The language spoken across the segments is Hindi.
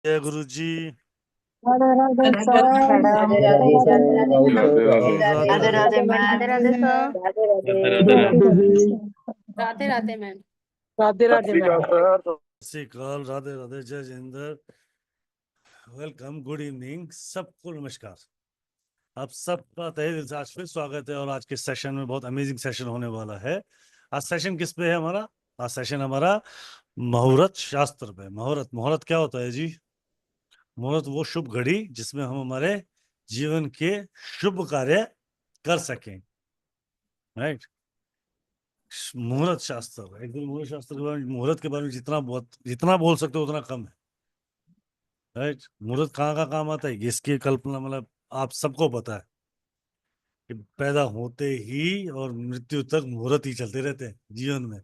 जय Guru ji. Radhe Radhe sir. Radhe Radhe sir. Radhe Radhe Radhe Radhe ma'am. Radhe Radhe Radhe Radhe Radhe Radhe ma'am. Radhe Radhe ma'am. श्रीकाल राधे राधे जय जिंदर। वेलकम, गुड इवनिंग, सबको नमस्कार। आप सबका तहे दिल से आज फिर स्वागत है और आज के सेशन में बहुत अमेजिंग सेशन होने वाला है। आज सेशन किस पे है हमारा? आज सेशन हमारा मुहूर्त शास्त्र पे। मुहूर्त मुहूर्त क्या होता है जी? मुहूर्त वो शुभ घड़ी जिसमें हम हमारे जीवन के शुभ कार्य कर सकें, राइट। मुहूर्त शास्त्र, एक दिन मुहूर्त शास्त्र के बारे में, मुहूर्त के बारे में जितना बोल सकते हो उतना कम है, राइट। मुहूर्त कहाँ काम आता है इसकी कल्पना मतलब आप सबको पता है कि पैदा होते ही और मृत्यु तक मुहूर्त ही चलते रहते हैं जीवन में।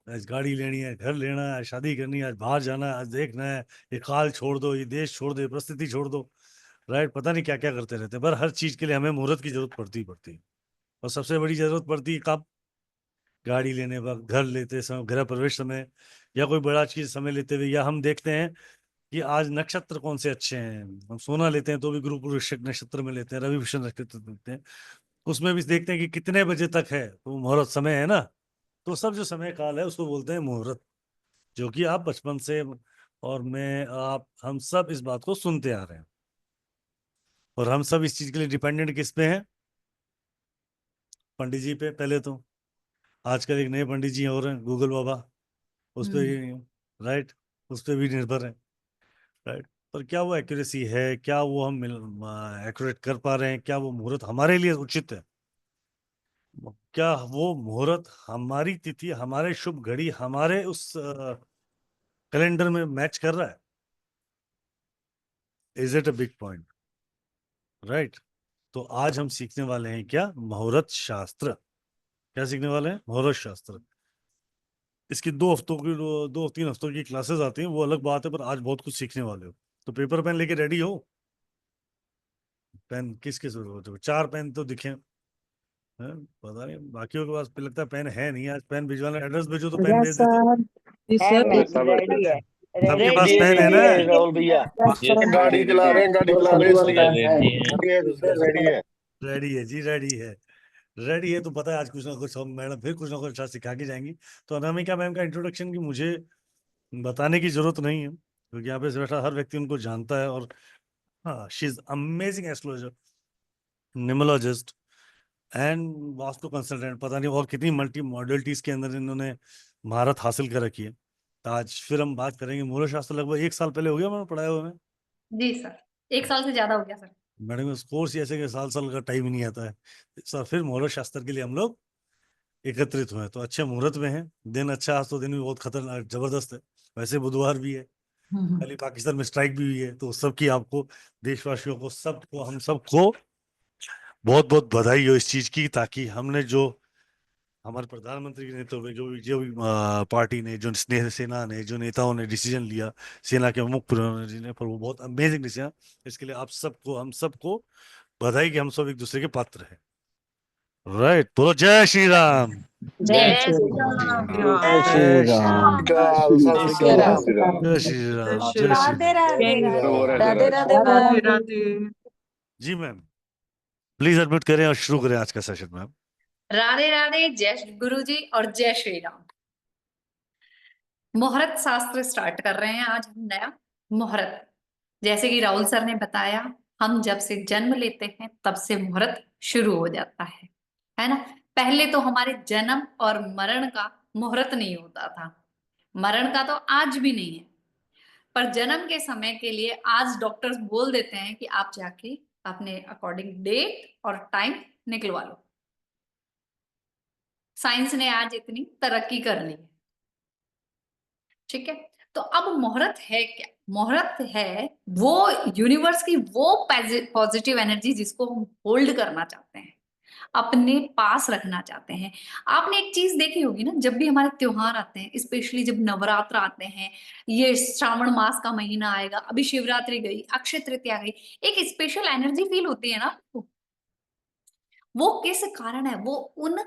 आज गाड़ी लेनी है, घर लेना है, शादी करनी है, आज बाहर जाना है, आज देखना है, ये काल छोड़ दो, ये देश छोड़ दो, ये परिस्थिति छोड़ दो, राइट। पता नहीं क्या क्या करते रहते हैं, पर हर चीज के लिए हमें मुहूर्त की जरूरत पड़ती है। और सबसे बड़ी जरूरत पड़ती है कब? गाड़ी लेने वक्त, घर लेते समय, गृह प्रवेश समय, या कोई बड़ा चीज समय लेते हुए, या हम देखते हैं कि आज नक्षत्र कौन से अच्छे हैं। हम सोना लेते हैं तो भी गुरु पुरुष नक्षत्र में लेते हैं, रवि भूषण नक्षत्र लेते हैं, उसमें भी देखते हैं कि कितने बजे तक है, तो मुहूर्त समय है ना। तो सब जो समय काल है उसको बोलते हैं मुहूर्त, जो कि आप बचपन से और मैं, आप, हम सब इस बात को सुनते आ रहे हैं। और हम सब इस चीज के लिए डिपेंडेंट किस पे हैं? पंडित जी पे। पहले तो आजकल एक नए पंडित जी और हैं, गूगल बाबा, उस पे, राइट, उस पे भी निर्भर है, राइट। पर क्या वो एक्यूरेसी है? क्या वो हम एक्यूरेट कर पा रहे हैं? क्या वो मुहूर्त हमारे लिए उचित है? क्या वो मुहूर्त हमारी तिथि, हमारे शुभ घड़ी, हमारे उस कैलेंडर में मैच कर रहा है? Is it a big point, right. तो आज हम सीखने वाले हैं क्या? मुहूर्त शास्त्र। क्या सीखने वाले हैं? मुहूर्त शास्त्र। इसकी 2 3 हफ्तों की क्लासेस आती हैं, वो अलग बात है, पर आज बहुत कुछ सीखने वाले हो। तो पेपर पेन लेके रेडी हो? पेन किसके जरूरत है? 4 पेन तो दिखे हैं? पता नहीं बाकियों के पास लगता है पेन है नहीं। आज पेन भिजवाना, एड्रेस भेजो तो पेन यस भेज देते। सर। जी है सर। मैम, रेडी है। सबके रेडी पास है, पेन है रेडी ना? है राहुल भैया, यस सर। गाड़ी चला रहे हैं, गाड़ी चला रहे हैं, इसलिए रेडी रेडी है सिस्टर, रेडी है। है जी, रेडी है। रेडी है तो पता है आज कुछ ना कुछ हम मैडम फिर कुछ ना कुछ अच्छा सिखा के जाएंगी। तो अनामिका मैम का इंट्रोडक्शन की मुझे बताने की जरूरत नहीं है, क्योंकि यहाँ पे बैठा हर व्यक्ति उनको जानता है। और हाँ, she is amazing astrologer, numerologist and vastu consultant. पता नहीं और कितनी मल्टी मॉडलिटीज के अंदर इन्होंने महारत हासिल कर रखी है। तो आज फिर हम बात करेंगे मूल शास्त्र। लगभग 1 साल पहले हो गया मैंने पढ़ाया हुआ है। जी सर, 1 साल से ज्यादा हो गया सर। मैडम इस कोर्स ही ऐसे कि साल साल का टाइम ही नहीं आता है। सर फिर मुहूर्त शास्त्र के लिए हम लोग एकत्रित हुए हैं। तो अच्छे मुहूर्त में हैं, दिन अच्छा। आज तो दिन भी बहुत खतरनाक जबरदस्त है। वैसे बुधवार भी है, कल ही पाकिस्तान में स्ट्राइक भी हुई है, तो सबकी आपको, देशवासियों को, सबको, हम सबको बहुत बहुत बधाई हो इस चीज की। ताकि हमने जो हमारे प्रधानमंत्री के नेतृत्व में जो भी पार्टी ने, जो स्नेह सेना ने, जो नेताओं ने डिसीजन लिया, सेना के मुख्य प्रधान जी ने, पर वो बहुत अमेजिंग डिसीजन। इसके लिए आप सबको, हम सबको बधाई कि हम सब एक दूसरे के पात्र हैं, राइट। बोलो जय श्री राम। जय जय श्री श्री राम। राम। जय श्री जय श्री राम, राम। सत श्री अकाल। जय श्री राम। जय Shri Radhe Ram. Radhe Radhe Radhe Radhe Radhe. Ji ma'am, please admit करें और शुरू करें आज का सेशन मैम। राधे राधे, जय श्री गुरु जी और जय श्री राम। मुहूर्त शास्त्र स्टार्ट कर रहे हैं आज हम नया मुहूर्त। जैसे कि राहुल सर ने बताया, हम जब से जन्म लेते हैं तब से मुहूर्त शुरू हो जाता है ना। पहले तो हमारे जन्म और मरण का मुहूर्त नहीं होता था, मरण का तो आज भी नहीं है। पर जन्म के समय के लिए आज डॉक्टर्स बोल देते हैं कि आप जाके अपने अकॉर्डिंग डेट और टाइम निकलवा लो। साइंस ने आज इतनी तरक्की कर ली है, ठीक है। तो अब मुहूर्त है क्या? मुहूर्त है वो यूनिवर्स की वो पॉजिटिव एनर्जी जिसको हम होल्ड करना चाहते हैं, अपने पास रखना चाहते हैं। आपने एक चीज देखी होगी ना, जब भी हमारे त्योहार आते हैं, स्पेशली जब नवरात्र आते हैं, ये श्रावण मास का महीना आएगा, अभी शिवरात्रि गई, अक्षय तृतीया गई, एक स्पेशल एनर्जी फील होती है ना। वो किस कारण है? वो उन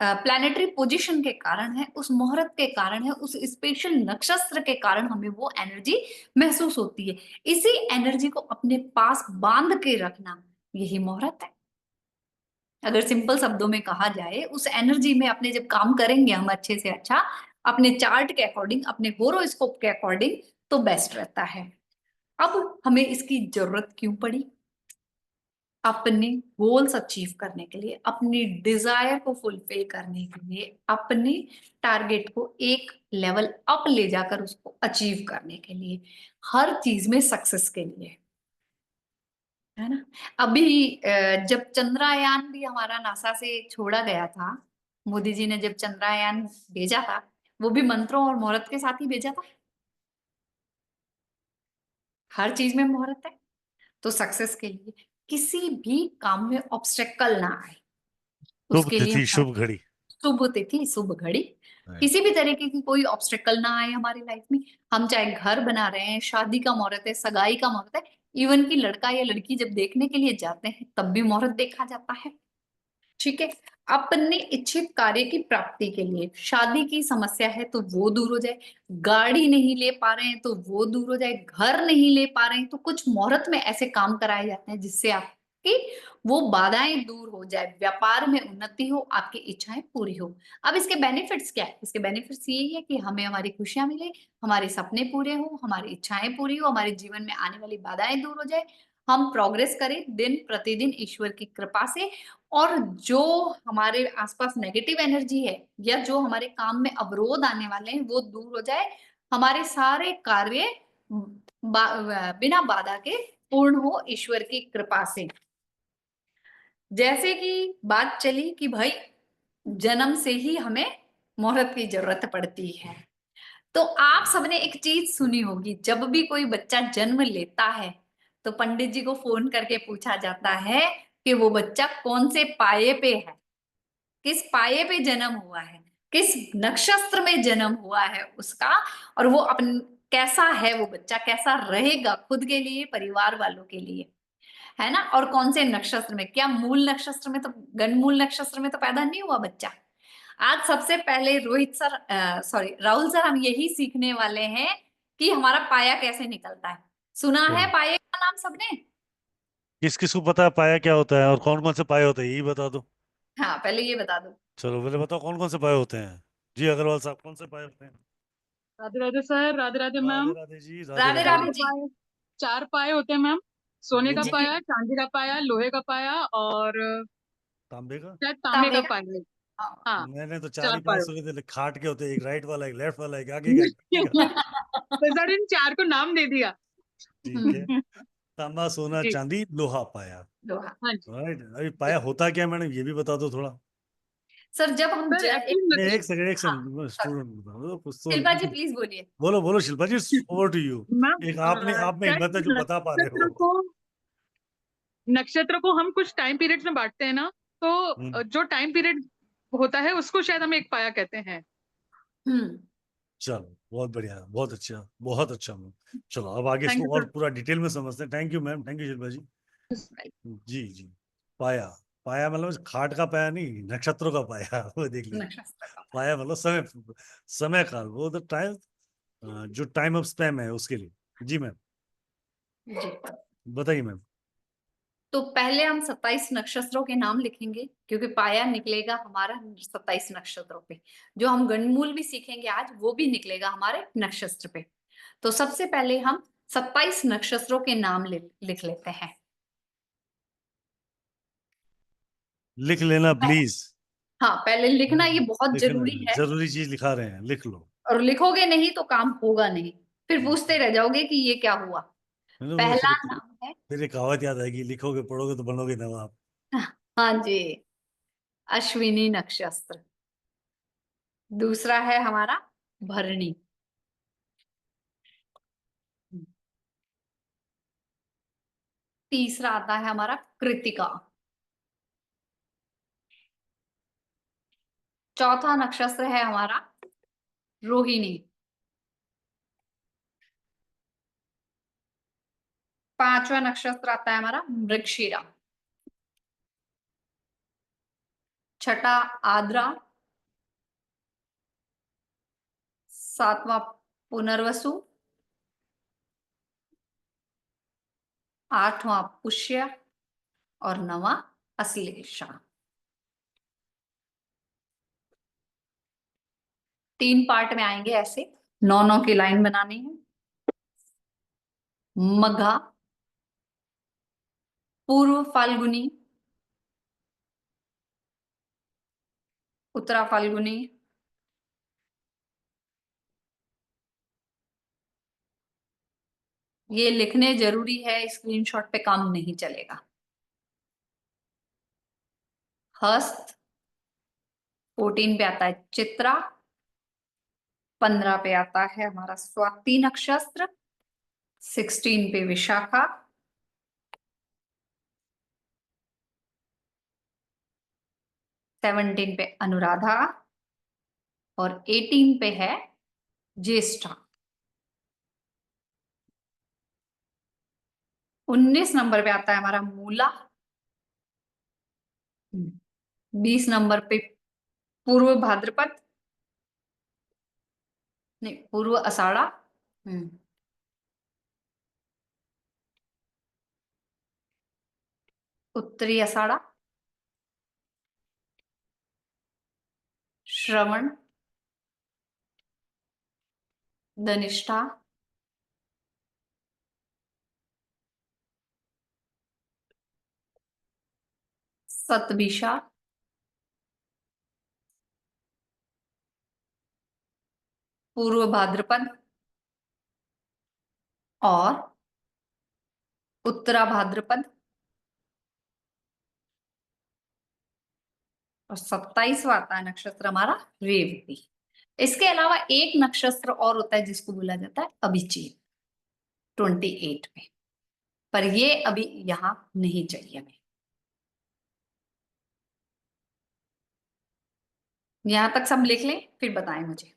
प्लैनेटरी पोजीशन के कारण है, उस मुहूर्त के कारण है, उस स्पेशल नक्षत्र के कारण हमें वो एनर्जी महसूस होती है। इसी एनर्जी को अपने पास बांध के रखना, यही मुहूर्त है। अगर सिंपल शब्दों में कहा जाए, उस एनर्जी में अपने जब काम करेंगे हम अच्छे से अच्छा, अपने चार्ट के अकॉर्डिंग, अपने होरोस्कोप के अकॉर्डिंग, तो बेस्ट रहता है। अब हमें इसकी जरूरत क्यों पड़ी? अपने गोल्स अचीव करने के लिए, अपनी डिजायर को फुलफिल करने के लिए, अपने टारगेट को एक लेवल अप ले जाकर उसको अचीव करने के लिए, हर चीज में सक्सेस के लिए, है ना। अभी जब चंद्रयान भी हमारा नासा से छोड़ा गया था, मोदी जी ने जब चंद्रयान भेजा था, वो भी मंत्रों और मुहूर्त के साथ ही भेजा था। हर चीज में मुहूर्त है, तो सक्सेस के लिए किसी भी काम में ऑब्स्टेकल ना आए, शुभ उसके लिए तिथि शुभ घड़ी। शुभ तिथि शुभ घड़ी, किसी भी तरीके की कोई ऑब्स्टेकल ना आए हमारी लाइफ में। हम चाहे घर बना रहे हैं, शादी का मुहूर्त है, सगाई का मुहूर्त है, इवन कि लड़का या लड़की जब देखने के लिए जाते हैं तब भी मुहूर्त देखा जाता है। ठीक है। अपने इच्छित कार्य की प्राप्ति के लिए, शादी की समस्या है तो वो दूर हो जाए, गाड़ी नहीं ले पा रहे हैं तो वो दूर हो जाए, घर नहीं ले पा रहे हैं तो कुछ मुहूर्त में ऐसे काम कराए जाते हैं जिससे आपकी वो बाधाएं दूर हो जाए, व्यापार में उन्नति हो, आपकी इच्छाएं पूरी हो। अब इसके बेनिफिट्स क्या है? इसके बेनिफिट्स यही है कि हमें हमारी खुशियां मिले, हमारे सपने पूरे हो, हमारी इच्छाएं पूरी हो, हमारे जीवन में आने वाली बाधाएं दूर हो जाए, हम प्रोग्रेस करें दिन प्रतिदिन ईश्वर की कृपा से, और जो हमारे आसपास नेगेटिव एनर्जी है या जो हमारे काम में अवरोध आने वाले हैं वो दूर हो जाए, हमारे सारे कार्य बिना बाधा के पूर्ण हो ईश्वर की कृपा से। जैसे कि बात चली कि भाई जन्म से ही हमें मुहूर्त की जरूरत पड़ती है, तो आप सबने एक चीज सुनी होगी, जब भी कोई बच्चा जन्म लेता है तो पंडित जी को फोन करके पूछा जाता है कि वो बच्चा कौन से पाये पे है, किस पाये पे जन्म हुआ है, किस नक्षत्र में जन्म हुआ है उसका, और वो अपन कैसा है, वो बच्चा कैसा रहेगा खुद के लिए, परिवार वालों के लिए, है ना। और कौन से नक्षत्र में, क्या मूल नक्षत्र में, तो गणमूल नक्षत्र में तो पैदा नहीं हुआ बच्चा। आज सबसे पहले Rohit sir, sorry Rahul sir, हम यही सीखने वाले हैं कि हमारा पाया कैसे निकलता है। सुना है पाये का नाम सबने? किस किस को पता है पाया क्या होता है और कौन कौन से पाए होते हैं, यही बता दो। हाँ, पहले ये बता दो। चलो पहले बताओ कौन कौन से पाए होते हैं। जी अग्रवाल साहब, कौन से पाए होते हैं? Radhe Radhe sir, Radhe Radhe Radhe ma'am. राधे जी, राधे राधे राधे। राधे जी। चार पाए होते हैं मैम। सोने का जी, पाया, चांदी का पाया, लोहे का पाया और तांबे का। शायद तांबे तांबे का का। पाया। हाँ। हाँ, मैंने तो चार चार ही पाए पाए। सुने थे, खाट के होते हैं, एक राइट वाला, एक लेफ्ट वाला, एक आगे का, एक पीछे का। तो सर इन चार को नाम दे दिया। ठीक है। तांबा सोना जी। चांदी लोहा पाया। लोहा। हाँ जी राइट, अभी पाया होता क्या है मैडम, ये भी बता दो थोड़ा। सर जब हम सर, एक, नहीं, एक्चुअली एक सेकंड, एक हाँ, सेकंड, स्टूडेंट बता दो कुछ तो। शिल्पा जी प्लीज बोलिए। बोलो बोलो शिल्पा जी, ओवर टू यू। मैम, एक आपने आप में क्या हिम्मत है जो बता पा रहे नक्षत्र हो। को नक्षत्र को हम कुछ टाइम पीरियड्स में बांटते हैं ना, तो जो टाइम पीरियड होता है उसको शायद हम एक पाया कहते हैं। हम्म। चलो बहुत बढ़िया, बहुत अच्छा, बहुत अच्छा मैम। चलो अब आगे थैंक इसको यू और सर। पूरा डिटेल में समझते हैं। Thank you ma'am, thank you Shilpa ji. जी जी। पाया, पाया मतलब खाट का पाया नहीं, नक्षत्रों का पाया। वो देख लीजिए। नक्षत्र का। पाया मतलब समय, समय काल, वो द टाइम, जो टाइम ऑफ स्पैम है उसके लिए। जी मैम, जी। बताइए मैम। तो पहले हम 27 नक्षत्रों के नाम लिखेंगे, क्योंकि पाया निकलेगा हमारा 27 नक्षत्रों पे। जो हम गणमूल भी सीखेंगे आज, वो भी निकलेगा हमारे नक्षत्र पे। तो सबसे पहले हम 27 नक्षत्रों के नाम लिख लेते हैं। लिख लेना प्लीज। हाँ, पहले लिखना ये बहुत लिखना जरूरी है, जरूरी चीज लिखा रहे हैं, लिख लो। और लिखोगे नहीं तो काम होगा नहीं, फिर पूछते रह जाओगे कि ये क्या हुआ। मतलब वो पहला नाम है, फिर एक कहावत याद आएगी, लिखोगे पढ़ोगे तो बनोगे नवाब। हाँ जी, अश्विनी नक्षत्र। दूसरा है हमारा भरणी। तीसरा आता है हमारा कृतिका। चौथा नक्षत्र है हमारा रोहिणी। पांचवा नक्षत्र आता है हमारा मृगशिरा। छठा आद्रा, 7वां पुनर्वसु, 8वां पुष्य और 9वां अश्लेषा। 3 पार्ट में आएंगे ऐसे, 9 की लाइन बनानी है। मघा, पूर्व फाल्गुनी, उत्तरा फाल्गुनी, ये लिखने जरूरी है, स्क्रीनशॉट पे काम नहीं चलेगा। हस्त, 14 पे आता है चित्रा, 15 पे आता है हमारा स्वाति नक्षत्र, 16 पे विशाखा, 17 पे अनुराधा और 18 पे है ज्येष्ठा। 19 नंबर पे आता है हमारा मूला, 20 नंबर पे पूर्व भाद्रपद, नहीं पूर्व आषाढ़ा, उत्तरी आषाढ़ा, श्रवण, धनिष्ठा, सतभिषा, पूर्व भाद्रपद और उत्तरा भाद्रपद और 27वां आता है नक्षत्र हमारा रेवती। इसके अलावा एक नक्षत्र और होता है जिसको बोला जाता है अभिजीत, 28 में, पर ये अभी यहां नहीं चाहिए हमें। यहां तक सब लिख लें फिर बताएं मुझे।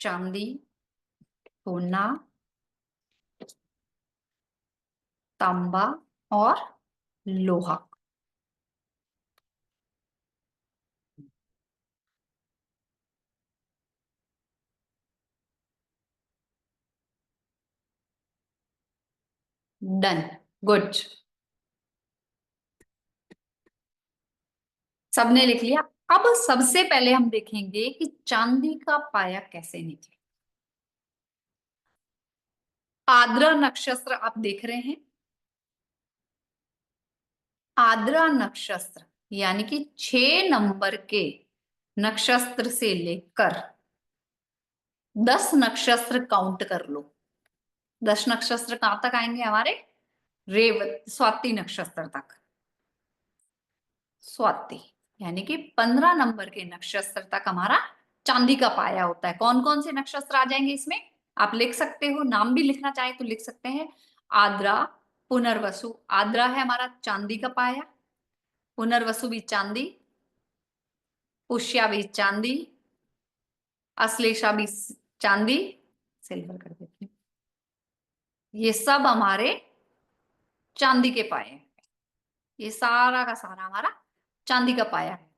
चांदी, सोना, तांबा और लोहा। डन, गुड, सबने लिख लिया। अब सबसे पहले हम देखेंगे कि चांदी का पाया कैसे निकले। आद्रा नक्षत्र आप देख रहे हैं, आद्रा नक्षत्र यानी कि 6 नंबर के नक्षत्र से लेकर 10 नक्षत्र काउंट कर लो। 10 नक्षत्र कहां तक आएंगे हमारे? रेवती स्वाति नक्षत्र तक। स्वाति यानी कि 15 नंबर के नक्षत्र तक हमारा चांदी का पाया होता है। कौन कौन से नक्षत्र आ जाएंगे इसमें आप लिख सकते हो, नाम भी लिखना चाहे तो लिख सकते हैं। आद्रा, पुनर्वसु, आद्रा है हमारा चांदी का पाया, पुनर्वसु भी चांदी, पुष्या भी चांदी, अश्लेषा भी चांदी, सिल्वर कर देती हूँ, ये सब हमारे चांदी के पाए हैं। ये सारा का सारा हमारा चांदी का पाया है।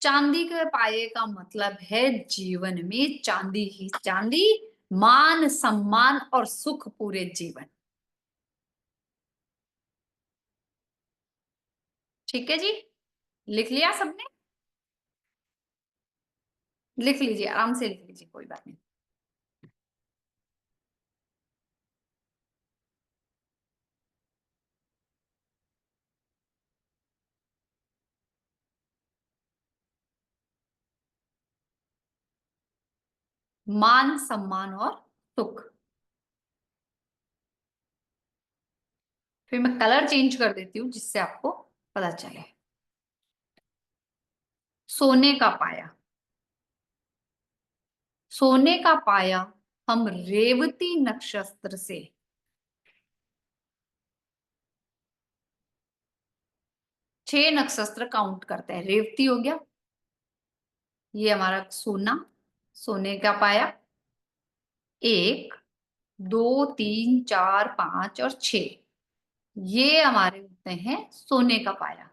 चांदी के पाए का मतलब है जीवन में चांदी ही चांदी, मान सम्मान और सुख पूरे जीवन। ठीक है जी, लिख लिया सबने? लिख लीजिए, आराम से लिख लीजिए, कोई बात नहीं। मान सम्मान और सुख। फिर मैं कलर चेंज कर देती हूँ जिससे आपको पता चले। सोने का पाया, सोने का पाया हम रेवती नक्षत्र से 6 नक्षत्र काउंट करते हैं। रेवती हो गया, ये हमारा सोना, सोने का पाया 1, 2, 3, 4, 5 और 6, ये हमारे होते हैं सोने का पाया।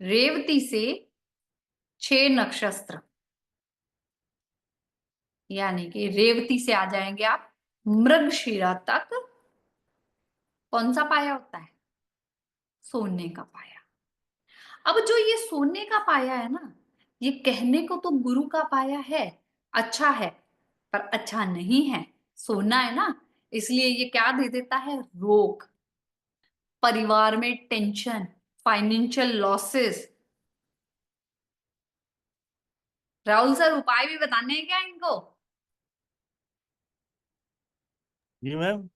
रेवती से 6 नक्षत्र, यानी कि रेवती से आ जाएंगे आप मृगशिरा तक, कौन सा पाया होता है? सोने का पाया। अब जो ये सोने का पाया है ना, ये कहने को तो गुरु का पाया है, अच्छा है, पर अच्छा नहीं है। सोना है ना, इसलिए ये क्या दे देता है? रोग, परिवार में tension, financial losses. Rahul sir, उपाय भी बताने हैं क्या इनको? जी मैम,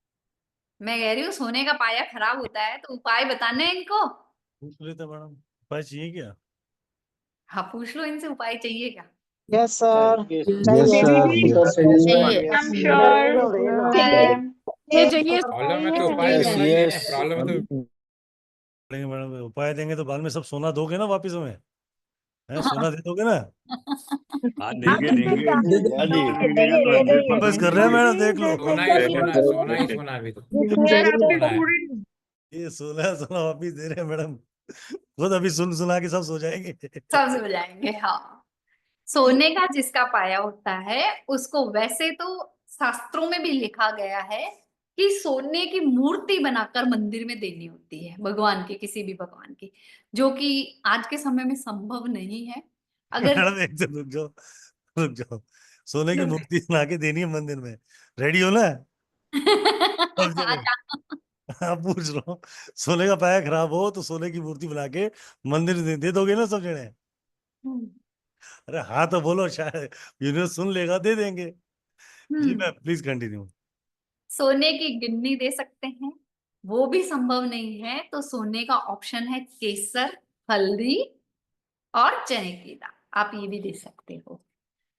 मैं कह रही हूँ सोने का पाया खराब होता है तो उपाय बताने हैं इनको। पूछ लेते मैडम, उपाय चाहिए क्या? हाँ, पूछ लो इनसे, उपाय चाहिए क्या? Yes sir Yes, sir. चाहिए I'm sure. ये चाहिए प्रॉब्लम है तो चाहिए उपाय Yes, देना ही है, yes. प्रॉब्लम है तो देंगे मैडम, उपाय देंगे तो बाद में सब सोना दोगे ना वापिस हमें? है, सोना दे दोगे ना? हाँ देंगे देंगे हाँ जी बस कर रहे हैं मैडम, देख लो। सोना ही सोना, सोना ही सोना, अभी तो सोना है। ये सोना सोना वापिस दे रहे हैं मैडम, खुद अभी सुन सुना के सब सो जाएंगे। सब हो जाएंगे। हाँ, सोने का जिसका पाया होता है उसको वैसे तो शास्त्रों में भी लिखा गया है कि सोने की मूर्ति बनाकर मंदिर में देनी होती है, भगवान की, किसी भी भगवान की, जो कि आज के समय में संभव नहीं है। अगर मैडम एक तो रुक जाओ, सोने की मूर्ति बना के देनी है मंदिर में, रेडी हो ना? सब जने हाँ, पूछ रहा हूँ, सोने का पाया खराब हो तो सोने की मूर्ति बना के मंदिर में दे दोगे ना सब जने? अरे हाँ तो बोलो, शायद यूनिवर्स सुन लेगा, दे देंगे। जी मैम, प्लीज कंटिन्यू। सोने की गिन्नी दे सकते हैं, वो भी संभव नहीं है तो सोने का ऑप्शन है केसर, हल्दी और चने की दाल, आप ये भी दे सकते हो।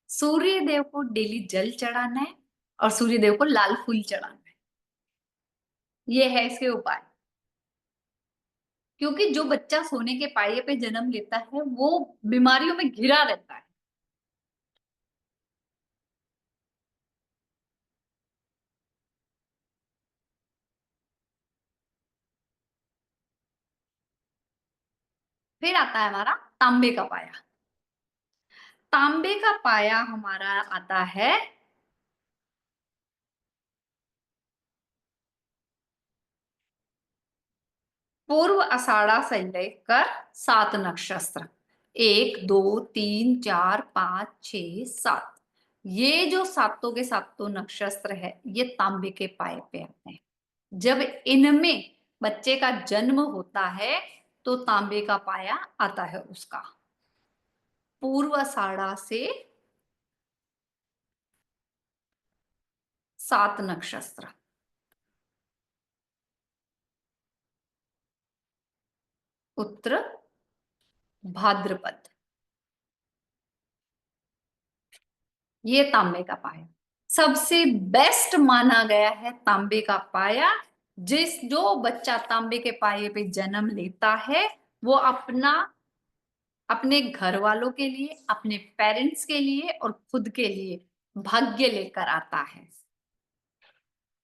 सूर्य देव को डेली जल चढ़ाना है और सूर्य देव को लाल फूल चढ़ाना है, ये है इसके उपाय। क्योंकि जो बच्चा सोने के पाये पे जन्म लेता है वो बीमारियों में घिरा रहता है। फिर आता है हमारा तांबे का पाया। तांबे का पाया हमारा आता है पूर्व आषाढ़ा से लेकर 7 नक्षत्र, 1, 2, 3, 4, 5, 6, 7, ये जो सातों के सातों नक्षत्र है ये तांबे के पाए पे आते हैं। जब इनमें बच्चे का जन्म होता है तो तांबे का पाया आता है उसका। पूर्व आषाढ़ा से 7 नक्षत्र, उत्तर भाद्रपद, ये तांबे का पाया सबसे बेस्ट माना गया है। तांबे का पाया, जो बच्चा तांबे के पाये पे जन्म लेता है वो अपने घर वालों के लिए, अपने पेरेंट्स के लिए और खुद के लिए भाग्य लेकर आता है।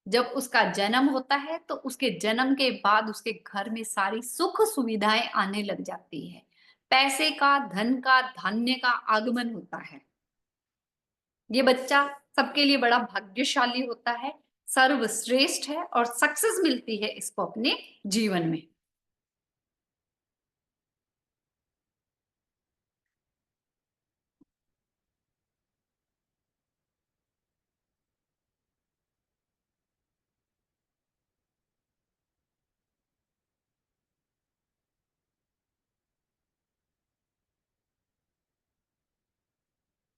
जब उसका जन्म होता है तो उसके जन्म के बाद उसके घर में सारी सुख सुविधाएं आने लग जाती है, पैसे का, धन का, धान्य का आगमन होता है। ये बच्चा सबके लिए बड़ा भाग्यशाली होता है, सर्वश्रेष्ठ है और सक्सेस मिलती है इसको अपने जीवन में।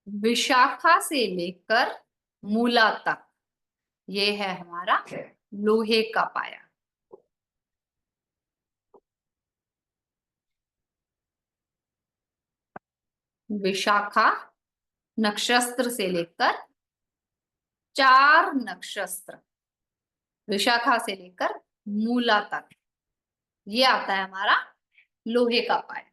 विशाखा से लेकर मूला तक ये है हमारा लोहे का पाया। विशाखा नक्षत्र से लेकर 4 नक्षत्र, विशाखा से लेकर मूला तक ये आता है हमारा लोहे का पाया।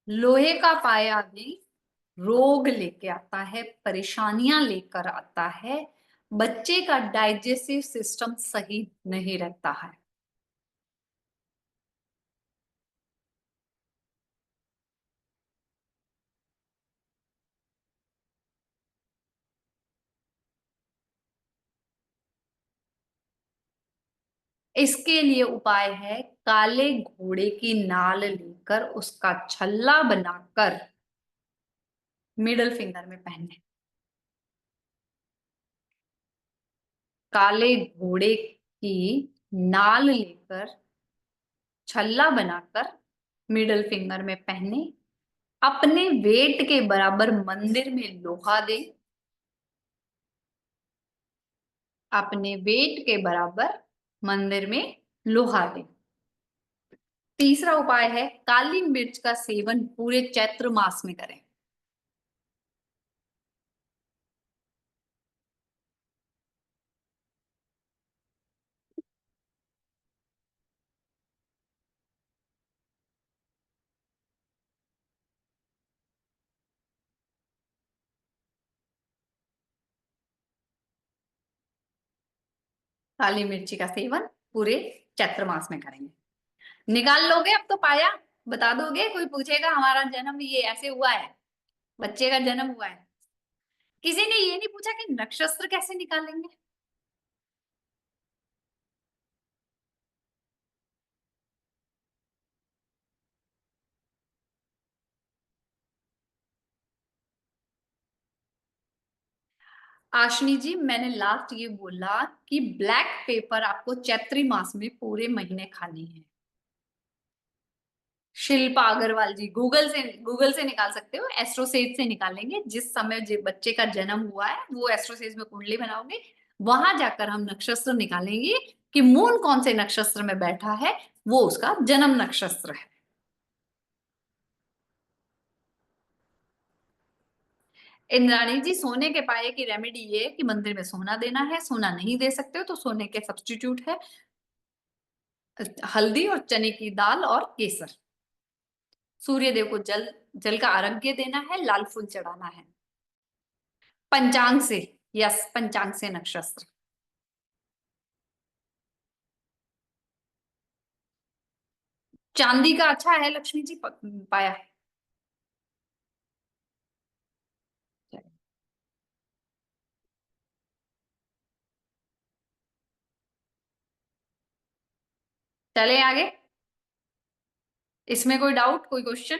लोहे का पाया भी रोग लेके आता है, परेशानियां लेकर आता है, बच्चे का डाइजेस्टिव सिस्टम सही नहीं रहता है। इसके लिए उपाय है काले घोड़े की नाल लेकर उसका छल्ला बनाकर मिडल फिंगर में पहनने। काले घोड़े की नाल लेकर छल्ला बनाकर मिडल फिंगर में पहने, अपने वेट के बराबर मंदिर में लोहा दे, अपने वेट के बराबर मंदिर में लोहा दे। तीसरा उपाय है काली मिर्च का सेवन पूरे चैत्र मास में करें। काली मिर्ची का सेवन पूरे चैत्र मास में करेंगे। निकाल लोगे अब तो पाया? बता दोगे? कोई पूछेगा हमारा जन्म ये ऐसे हुआ है, बच्चे का जन्म हुआ है। किसी ने ये नहीं पूछा कि नक्षत्र कैसे निकालेंगे? आशनी जी, मैंने लास्ट ये बोला कि ब्लैक पेपर आपको चैत्री मास में पूरे महीने खानी है। शिल्पा अग्रवाल जी, गूगल से निकाल सकते हो, एस्ट्रोसेज से निकालेंगे। जिस समय बच्चे का जन्म हुआ है वो एस्ट्रोसेज में कुंडली बनाओगे, वहां जाकर हम नक्षत्र निकालेंगे कि मून कौन से नक्षत्र में बैठा है, वो उसका जन्म नक्षत्र है। इंद्राणी जी, सोने के पाए की रेमेडी ये है कि मंदिर में सोना देना है। सोना नहीं दे सकते हो तो सोने के सब्स्टिट्यूट है हल्दी और चने की दाल और केसर। सूर्य देव को जल जल का अर्घ्य देना है, लाल फूल चढ़ाना है। पंचांग से, यस, पंचांग से नक्षत्र। चांदी का अच्छा है लक्ष्मी जी पाया। चले आगे। इसमें कोई डाउट, कोई क्वेश्चन?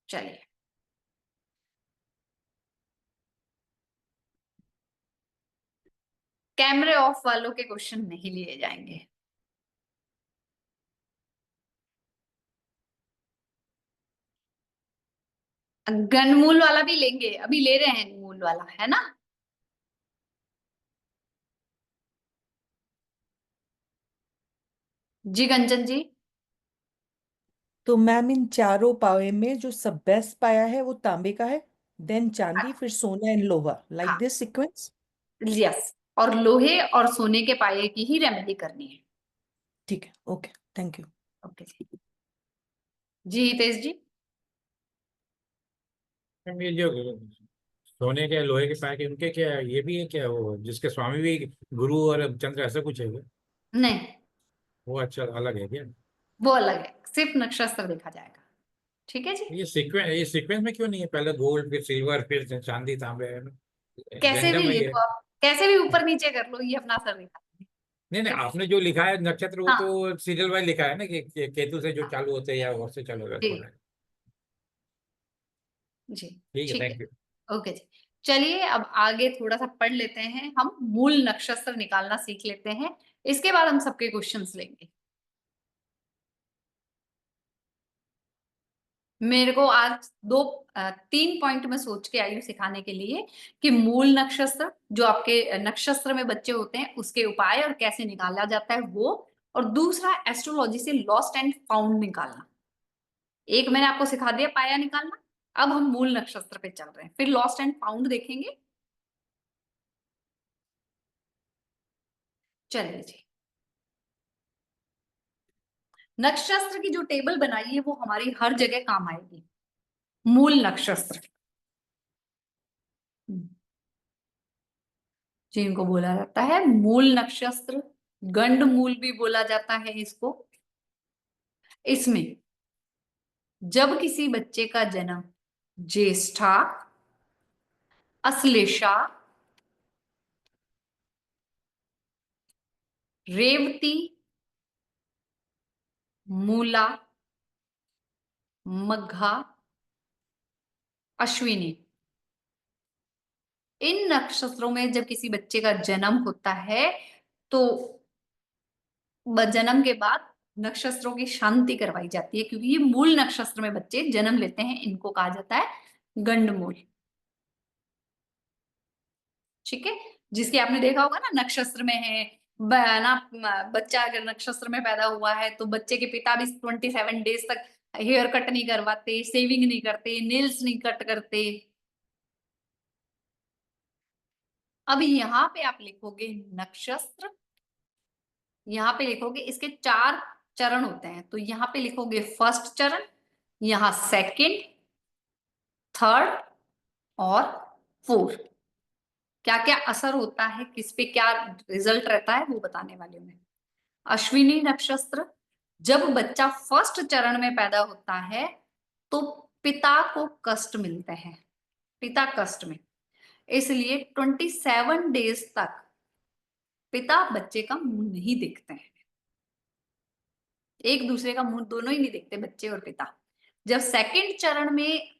चलिए, कैमरे ऑफ वालों के क्वेश्चन नहीं लिए जाएंगे। घनमूल वाला भी लेंगे, अभी ले रहे हैं मूल वाला, है ना? जी कंचन जी। तो मैम इन चारों पावे में जो सब बेस्ट पाया है वो तांबे का है, देन चांदी, फिर सोना एंड लोहा, लाइक हाँ, दिस सीक्वेंस। यस, और लोहे और सोने के पाए की ही रेमेडी करनी है। ठीक है, ओके, थैंक यू। ओके जी। जी हितेश जी। मैम ये जो सोने के लोहे के पाए के उनके क्या ये भी है क्या, वो जिसके स्वामी भी गुरु और चंद्र ऐसा कुछ है क्या? नहीं, वो अच्छा अलग है क्या? वो अलग है, सिर्फ नक्षत्र देखा जाएगा। ठीक है जी। ये सीक्वेंस में क्यों नहीं है, पहले गोल्ड फिर सिल्वर फिर चांदी तांबे? कैसे भी रैंडम है ले ये? लो आप, कैसे भी ऊपर नीचे कर लो, ये अपना असर दिखा। नहीं नहीं, आपने जो लिखा है नक्षत्र वो हाँ तो सीरियल वाइज लिखा है ना कि केतु से जो चालू होते हैं या और से चालू होता जी। है। जी ठीक है, ठीक थैंक यू। है। ओके जी। चलिए अब आगे थोड़ा सा पढ़ लेते हैं, हम मूल नक्षत्र निकालना सीख लेते हैं। इसके बाद हम सबके क्वेश्चंस लेंगे। मेरे को आज 3 पॉइंट में सोच के आई हूँ सिखाने के लिए कि मूल नक्षत्र जो आपके नक्षत्र में बच्चे होते हैं उसके उपाय और कैसे निकाला जाता है वो, और दूसरा एस्ट्रोलॉजी से लॉस्ट एंड फाउंड निकालना। एक मैंने आपको सिखा दिया पाया निकालना, अब हम मूल नक्षत्र पे चल रहे हैं, फिर लॉस्ट एंड फाउंड देखेंगे। चलिए जी। नक्षत्र की जो टेबल बनाई है वो हमारी हर जगह काम आएगी। मूल नक्षत्र जिनको बोला जाता है मूल नक्षत्र, गंड मूल भी बोला जाता है इसको। इसमें जब किसी बच्चे का जन्म ज्येष्ठा, अश्लेषा, रेवती, मूला, मघा, अश्विनी, इन नक्षत्रों में जब किसी बच्चे का जन्म होता है तो जन्म के बाद नक्षत्रों की शांति करवाई जाती है, क्योंकि ये मूल नक्षत्र में बच्चे जन्म लेते हैं, इनको कहा जाता है गंडमूल। ठीक है, जिसके आपने देखा होगा ना नक्षत्र में है बच्चा अगर नक्षत्र में पैदा हुआ है तो बच्चे के पिता भी 27 डेज तक हेयर कट नहीं करवाते, सेविंग नहीं करते, नेल्स नहीं कट करते। अब यहाँ पे आप लिखोगे नक्षत्र, यहाँ पे लिखोगे इसके 4 चरण होते हैं, तो यहाँ पे लिखोगे फर्स्ट चरण, यहाँ सेकंड, थर्ड और फोर्थ। क्या क्या असर होता है, किस पे क्या रिजल्ट रहता है वो बताने वाली हूँ मैं। अश्विनी नक्षत्र, जब बच्चा फर्स्ट चरण में पैदा होता है तो पिता को कष्ट मिलते हैं, पिता कष्ट में, इसलिए 27 डेज तक पिता बच्चे का मुंह नहीं देखते हैं, एक दूसरे का मुंह दोनों ही नहीं देखते, बच्चे और पिता। जब सेकंड चरण में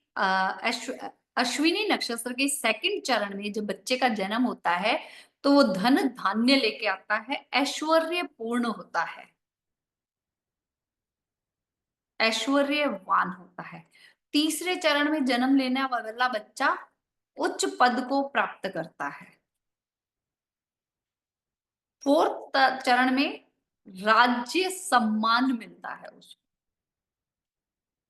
अश्विनी नक्षत्र के सेकंड चरण में जब बच्चे का जन्म होता है तो वो धन धान्य लेके आता है, ऐश्वर्य पूर्ण होता है, ऐश्वर्यवान होता है। तीसरे चरण में जन्म लेने वाला बच्चा उच्च पद को प्राप्त करता है। फोर्थ चरण में राज्य सम्मान मिलता है उसको,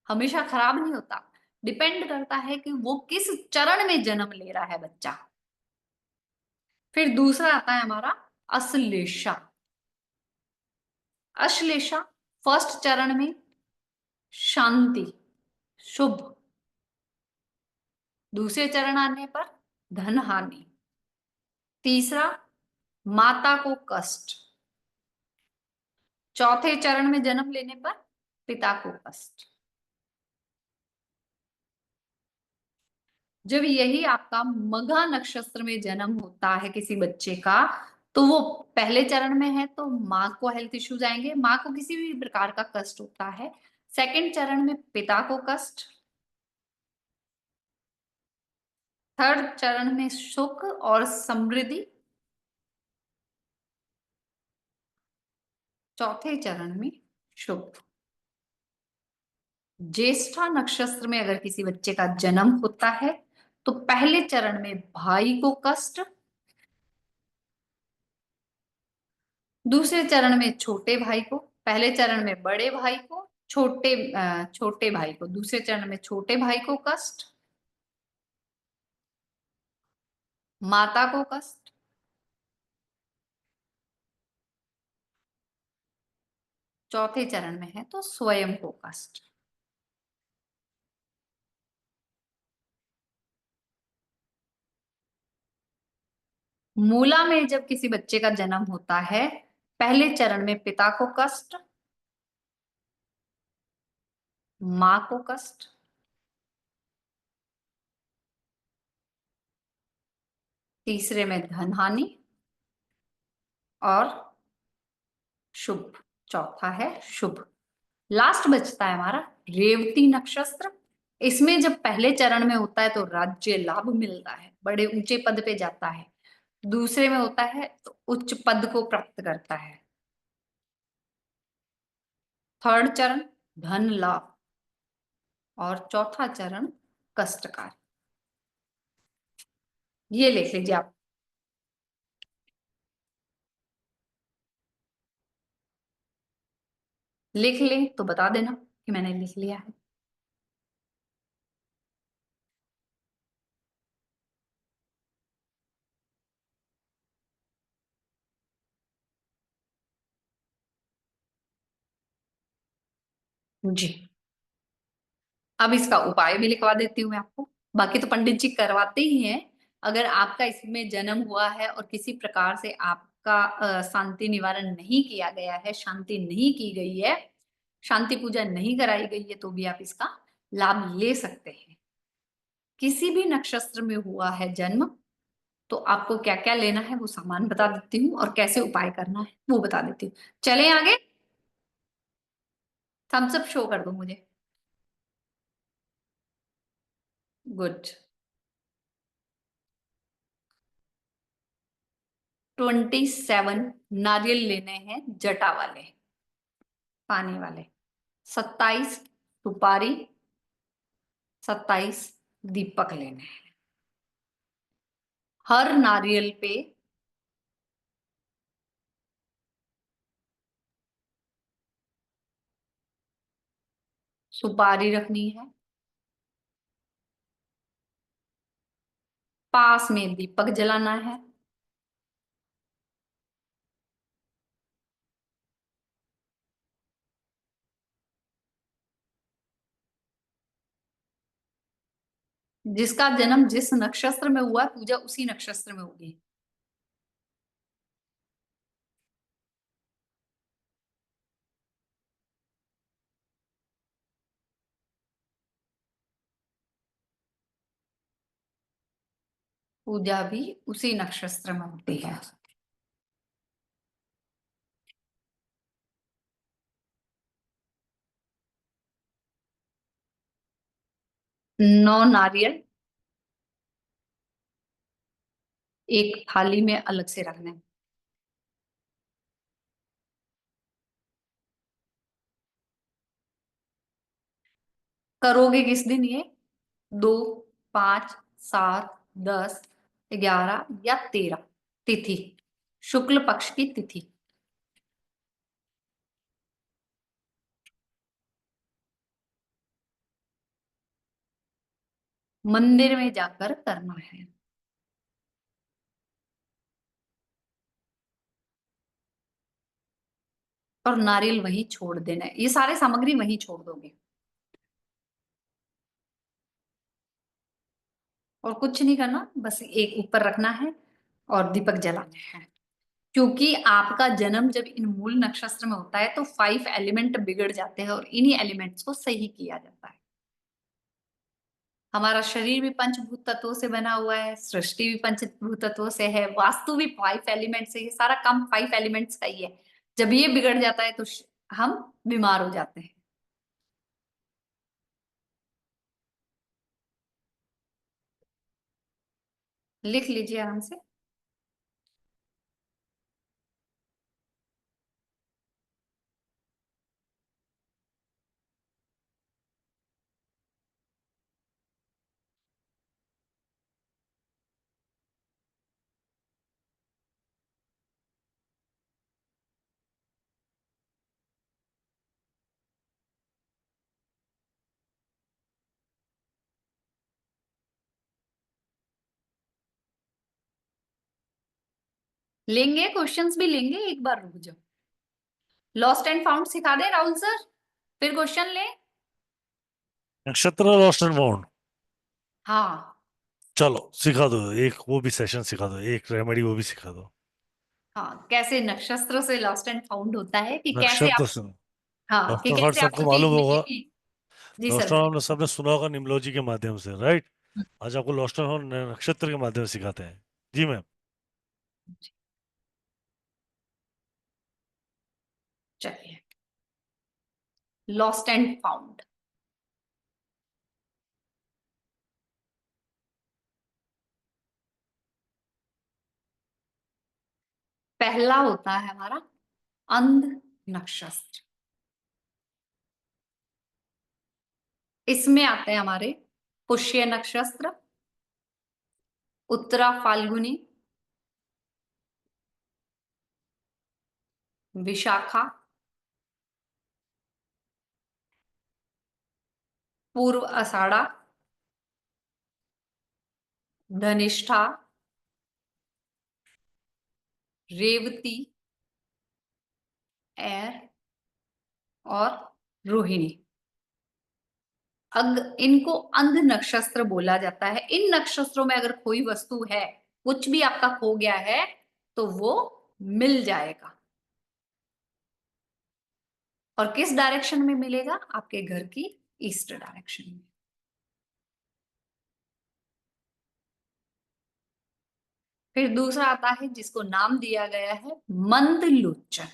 हमेशा खराब नहीं होता, डिपेंड करता है कि वो किस चरण में जन्म ले रहा है बच्चा। फिर दूसरा आता है हमारा अश्लेषा। अश्लेषा फर्स्ट चरण में शांति, शुभ, दूसरे चरण आने पर धन हानि, तीसरा माता को कष्ट, चौथे चरण में जन्म लेने पर पिता को कष्ट। जब यही आपका मघा नक्षत्र में जन्म होता है किसी बच्चे का, तो वो पहले चरण में है तो माँ को हेल्थ इश्यूज आएंगे, माँ को किसी भी प्रकार का कष्ट होता है। सेकंड चरण में पिता को कष्ट, थर्ड चरण में सुख और समृद्धि, चौथे चरण में शुभ। ज्येष्ठा नक्षत्र में अगर किसी बच्चे का जन्म होता है तो पहले चरण में भाई को कष्ट, दूसरे चरण में छोटे भाई को, पहले चरण में बड़े भाई को, छोटे भाई को, दूसरे चरण में छोटे भाई को कष्ट, माता को कष्ट, चौथे चरण में है तो स्वयं को कष्ट। मूला में जब किसी बच्चे का जन्म होता है पहले चरण में पिता को कष्ट, माँ को कष्ट, तीसरे में धन हानि और शुभ, चौथा है शुभ। लास्ट बचता है हमारा रेवती नक्षत्र। इसमें जब पहले चरण में होता है तो राज्य लाभ मिलता है, बड़े ऊंचे पद पे जाता है, दूसरे में होता है तो उच्च पद को प्राप्त करता है, थर्ड चरण धन लाभ और चौथा चरण कष्टकार। ये लिख लीजिए आप। लिख ले तो बता देना कि मैंने लिख लिया है। जी। अब इसका उपाय भी लिखवा देती हूँ मैं आपको, बाकी तो पंडित जी करवाते ही हैं। अगर आपका इसमें जन्म हुआ है और किसी प्रकार से आपका शांति निवारण नहीं किया गया है, शांति नहीं की गई है, शांति पूजा नहीं कराई गई है, तो भी आप इसका लाभ ले सकते हैं। किसी भी नक्षत्र में हुआ है जन्म, तो आपको क्या क्या लेना है वो सामान बता देती हूँ, और कैसे उपाय करना है वो बता देती हूँ। चलें आगे, थम्स अप शो कर दो मुझे। गुड। 27 नारियल लेने हैं, जटा वाले, पानी वाले। 27 सुपारी, 27 दीपक लेने हैं। हर नारियल पे सुपारी रखनी है, पास में दीपक जलाना है, जिसका जन्म जिस नक्षत्र में हुआ है, पूजा उसी नक्षत्र में होगी। पूजा भी उसी नक्षत्र में होती है। नौ नारियल एक थाली में अलग से रखने हैं। करोगे किस दिन ये? 2, 5, 7, 10, 11 या 13 तिथि, शुक्ल पक्ष की तिथि। मंदिर में जाकर करना है। और नारियल वहीं छोड़ देना है, ये सारे सामग्री वहीं छोड़ दोगे, और कुछ नहीं करना, बस एक ऊपर रखना है और दीपक जलाने हैं। क्योंकि आपका जन्म जब इन मूल नक्षत्र में होता है तो 5 एलिमेंट बिगड़ जाते हैं, और इन्हीं एलिमेंट्स को सही किया जाता है। हमारा शरीर भी पंचभूत तत्वों से बना हुआ है, सृष्टि भी पंचभूत तत्वों से है, वास्तु भी 5 एलिमेंट से, ये सारा काम 5 एलिमेंट्स का ही है। जब ये बिगड़ जाता है तो हम बीमार हो जाते हैं। लिख लीजिए आराम से। लेंगे, क्वेश्चंस भी लेंगे, एक बार रुक जाओ। लॉस्ट एंड फाउंड सिखा दे राहुल सर, फिर क्वेश्चन ले। नक्षत्र लॉस्ट एंड फाउंड, हाँ चलो सिखा दो, एक वो भी सेशन सिखा दो, एक रेमेडी वो भी सिखा दो। हाँ, कैसे नक्षत्र से लॉस्ट एंड फाउंड होता है, कि कैसे नक्षत्र आप, से हाँ, कि डॉक्टर हर्ट कैसे आप सबको उसके मालूम होगा, नहीं, जी सर लॉस्ट एंड बोलिए। फाउंड सबने सुना होगा निम्नोलॉजी के माध्यम से, राइट? आज आपको लॉस्ट एंड फाउंड नक्षत्र के माध्यम से सिखाते हैं। जी मैम। चलिए, लॉस्ट एंड फाउंड। पहला होता है हमारा अंध नक्षत्र, इसमें आते हैं हमारे पुष्य नक्षत्र, उत्तरा फाल्गुनी, विशाखा, पूर्व आषाढ़ा, धनिष्ठा, रेवती, एर और रोहिणी। इनको अंध नक्षत्र बोला जाता है। इन नक्षत्रों में अगर कोई वस्तु है, कुछ भी आपका खो गया है, तो वो मिल जाएगा। और किस डायरेक्शन में मिलेगा? आपके घर की ईस्ट डायरेक्शन में। फिर दूसरा आता है जिसको नाम दिया गया है मंदलोचन।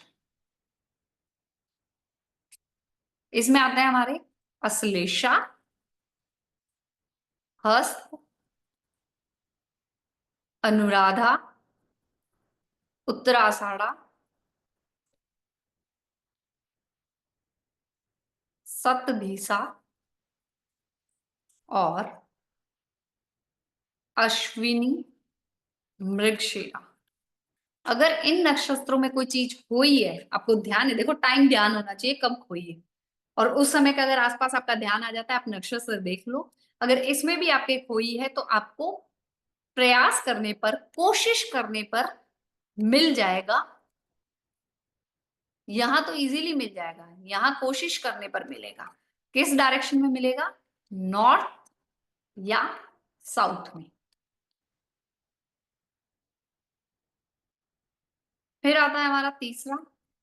इसमें आते हैं हमारे अश्लेषा, हस्त, अनुराधा, उत्तराषाढ़ा, शतभिषा और अश्विनी, मृगशिरा। अगर इन नक्षत्रों में कोई चीज खोई है, आपको ध्यान है, देखो टाइम ध्यान होना चाहिए कब खोई है, और उस समय का अगर आसपास आपका ध्यान आ जाता है, आप नक्षत्र देख लो। अगर इसमें भी आपके खोई है तो आपको प्रयास करने पर, कोशिश करने पर मिल जाएगा। यहां तो इजीली मिल जाएगा, यहां कोशिश करने पर मिलेगा। किस डायरेक्शन में मिलेगा? नॉर्थ या साउथ में। फिर आता है हमारा तीसरा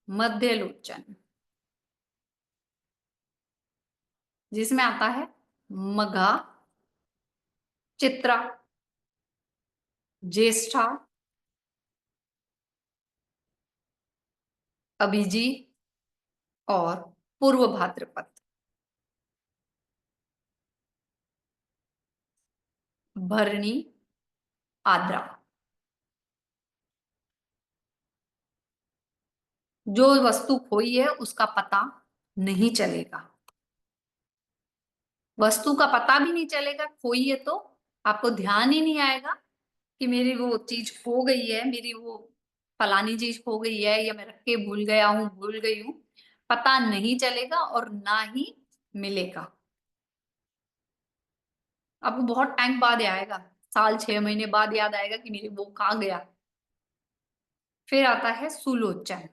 मध्यलोचन, जिसमें आता है मघा, चित्रा, ज्येष्ठा, अभिजीत और पूर्व भाद्रपद। भरणी, आद्रा। जो वस्तु खोई है उसका पता नहीं चलेगा, वस्तु का पता भी नहीं चलेगा। खोई है तो आपको ध्यान ही नहीं आएगा कि मेरी वो चीज खो गई है, मेरी वो फलानी चीज खो गई है, या मैं रख के भूल गया हूं, भूल गई हूं। पता नहीं चलेगा और ना ही मिलेगा। आपको बहुत टाइम बाद आएगा, साल 6 महीने बाद याद आएगा कि मेरी वो कहाँ गया। फिर आता है सुलोचन,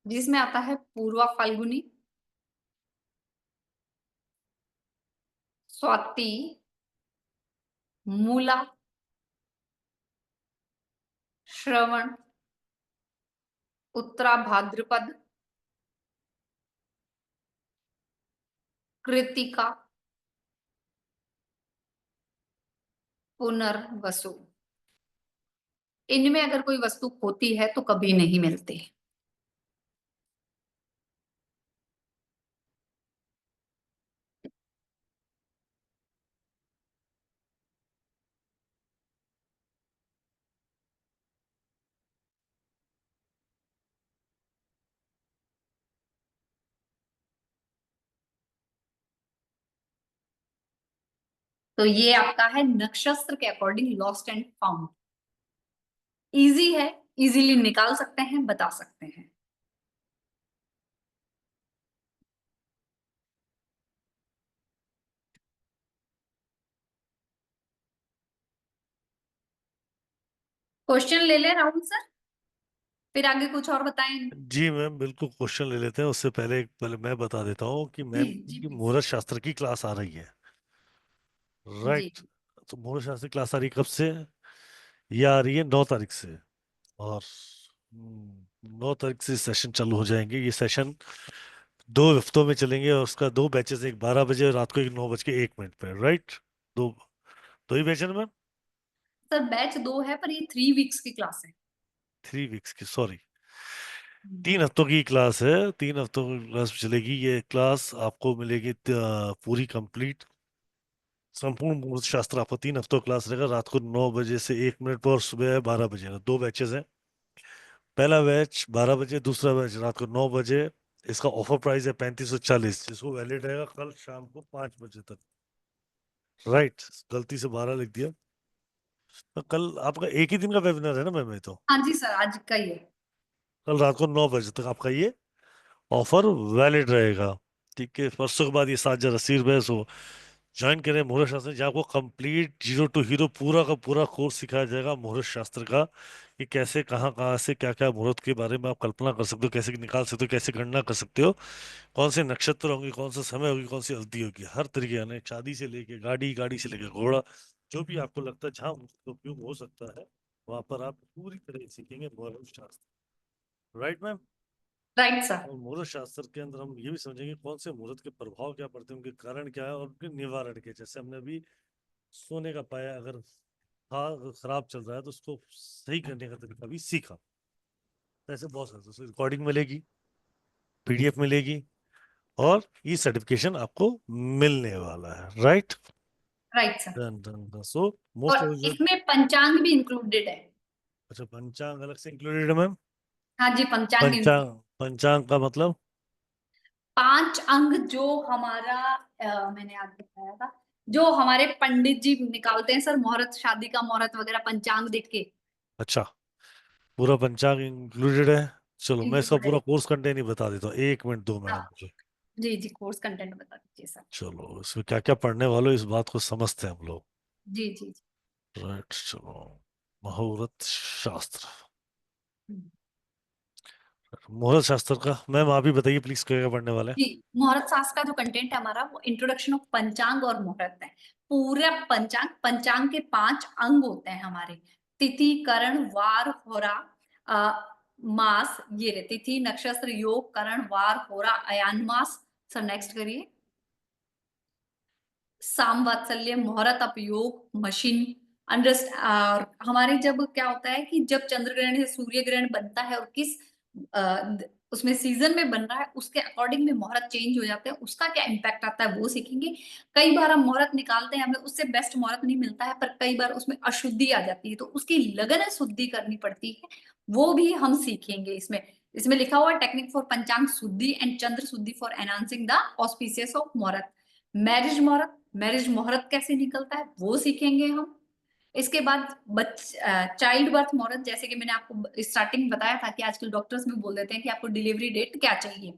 जिसमें आता है पूर्वा फाल्गुनी, स्वाति, मूला, श्रवण, उत्तरा भाद्रपद, कृतिका, पुनर्वसु। इनमें अगर कोई वस्तु खोती है तो कभी नहीं मिलती। तो ये आपका है नक्षत्र के according lost and found. Easy है, इजीली निकाल सकते हैं, बता सकते हैं। क्वेश्चन ले ले राहुल सर, फिर आगे कुछ और बताएं। जी मैम, बिल्कुल क्वेश्चन ले लेते हैं। उससे पहले मैं बता देता हूँ कि मैम जी की please। मुहूर्त शास्त्र की क्लास आ रही है, जी राइट? तो मुहूर्त शास्त्र की क्लास आ रही है कब से? ये आ रही है 9 तारीख से, और 9 तारीख से सेशन चालू हो जाएंगे। ये सेशन 2 हफ्तों में चलेंगे, और उसका 2 बैचेस, एक 12 बजे रात को, एक 9:01 पे, राइट? दो दो ही बैच है ना मैम? सर, बैच 2 है पर ये 3 वीक्स की क्लास है। 3 वीक्स की, सॉरी, 3 हफ्तों की क्लास है। 3 हफ्तों की क्लास चलेगी ये क्लास, आपको मिलेगी पूरी कंप्लीट, संपूर्ण मुहूर्त शास्त्र आपको 3 हफ्तों क्लास रहेगा। रात को 9 बजे से 1 मिनट पर, और सुबह 12 बजे। 2 बैचेस हैं। पहला बैच 12 बजे, दूसरा बैच रात को 9 बजे। इसका ऑफर प्राइस है 3540, जिसको वैलिड रहेगा कल शाम को 5 बजे तक, राइट? गलती से 12 लिख दिया। तो कल आपका एक ही दिन का वेबिनार है ना मैम? ये तो हाँ जी सर, आज का ही है। कल रात को 9 बजे तक आपका ये ऑफर वैलिड रहेगा, ठीक है? परसों के बाद ये 7,080 रुपये, सो ज्वाइन करें मुहूर्त शास्त्र, जहाँ आपको कंप्लीट जीरो टू हीरो पूरा का पूरा कोर्स सिखाया जाएगा मुहूर्त शास्त्र का, कि कैसे कहाँ कहाँ से क्या क्या मुहूर्त के बारे में आप कल्पना कर सकते हो, कैसे निकाल सकते हो, कैसे गणना कर सकते हो, कौन से नक्षत्र होंगे, कौन सा समय होगी, कौन सी अवधि होगी, हर तरीके, यानी शादी से लेके गाड़ी, गाड़ी से लेके घोड़ा, जो भी आपको लगता है जहाँ उसका उपयोग हो सकता है, वहां पर आप पूरी तरह से सीखेंगे मुहूर्त शास्त्र। Right ma'am? Right sir. और मुहूर्त शास्त्र के अंदर हम ये भी समझेंगे कौन से मुहूर्त के प्रभाव क्या पड़ते हैं, उनके कारण क्या है, और उनके निवारण के, जैसे हमने अभी सोने का पाया अगर खराब चल रहा है तो उसको सही करने का तरीका भी सीखा। तो ऐसे बहुत सारे रिकॉर्डिंग मिलेगी, पीडीएफ मिलेगी, और ये सर्टिफिकेशन आपको मिलने वाला है। Right? Right sir. Done done done. So most और इसमें पंचांग भी इंक्लूडेड है। अच्छा, पंचांग अलग से इंक्लूडेड है मैम? हाँ जी, पंचांग पंचांग, पंचांग का मतलब? 5 अंग जो हमारा मैंने आज बताया था, जो हमारे पंडित जी निकालते हैं सर, मुहूर्त, शादी का मुहूर्त वगैरह पंचांग देख के। अच्छा, पूरा पंचांग इंक्लूडेड है। चलो मैं इसका इंक्लूडेड पूरा है। कोर्स कंटेंट ही बता देता हूँ, 1 मिनट दो मैडम हाँ मुझे। जी जी, कोर्स कंटेंट बता दीजिए सर। चलो इसमें क्या क्या पढ़ने वाले हो, इस बात को समझते हैं हम लोग। जी जी जी। राइट, चलो मुहूर्त शास्त्र। हम्म। मुहूर्त शास्त्र का मैम आप ही बताइए प्लीज, क्या क्या पढ़ने वाले हैं? जी, मुहूर्त शास्त्र का जो कंटेंट है हमारा, वो इंट्रोडक्शन ऑफ पंचांग और मुहूर्त है। पूरा पंचांग, पंचांग के 5 अंग होते हैं हमारे, तिथि, करण, वार, होरा, मास, ये रहे तिथि, नक्षत्र, योग, करण, वार, होरा, अयान मास। सर नेक्स्ट करिए। साम वात्सल्य, मुहूर्त, अपयोग, मशीन, अंडरस्ट। और हमारे जब क्या होता है कि जब चंद्र ग्रहण या सूर्य ग्रहण बनता है और किस उसमें सीजन में बन रहा है, उसके अकॉर्डिंग में मुहूर्त चेंज हो जाते हैं, उसका क्या इम्पैक्ट आता है वो सीखेंगे। कई बार हम मुहूर्त निकालते हैं, हमें उससे बेस्ट मुहूर्त नहीं मिलता है, पर कई बार उसमें अशुद्धि आ जाती है, तो उसकी लगन शुद्धि करनी पड़ती है, वो भी हम सीखेंगे इसमें। इसमें लिखा हुआ टेक्निक फॉर पंचांग शुद्धि एंड चंद्र शुद्धि for enhancing the auspicious of मुहूर्त। मैरिज मुहूर्त, मैरिज मुहूर्त कैसे निकलता है वो सीखेंगे हम। इसके बाद चाइल्ड बर्थ मुहूर्त, जैसे कि मैंने आपको स्टार्टिंग में बताया था कि आजकल डॉक्टर्स में बोल देते हैं कि आपको डिलीवरी डेट क्या चाहिए।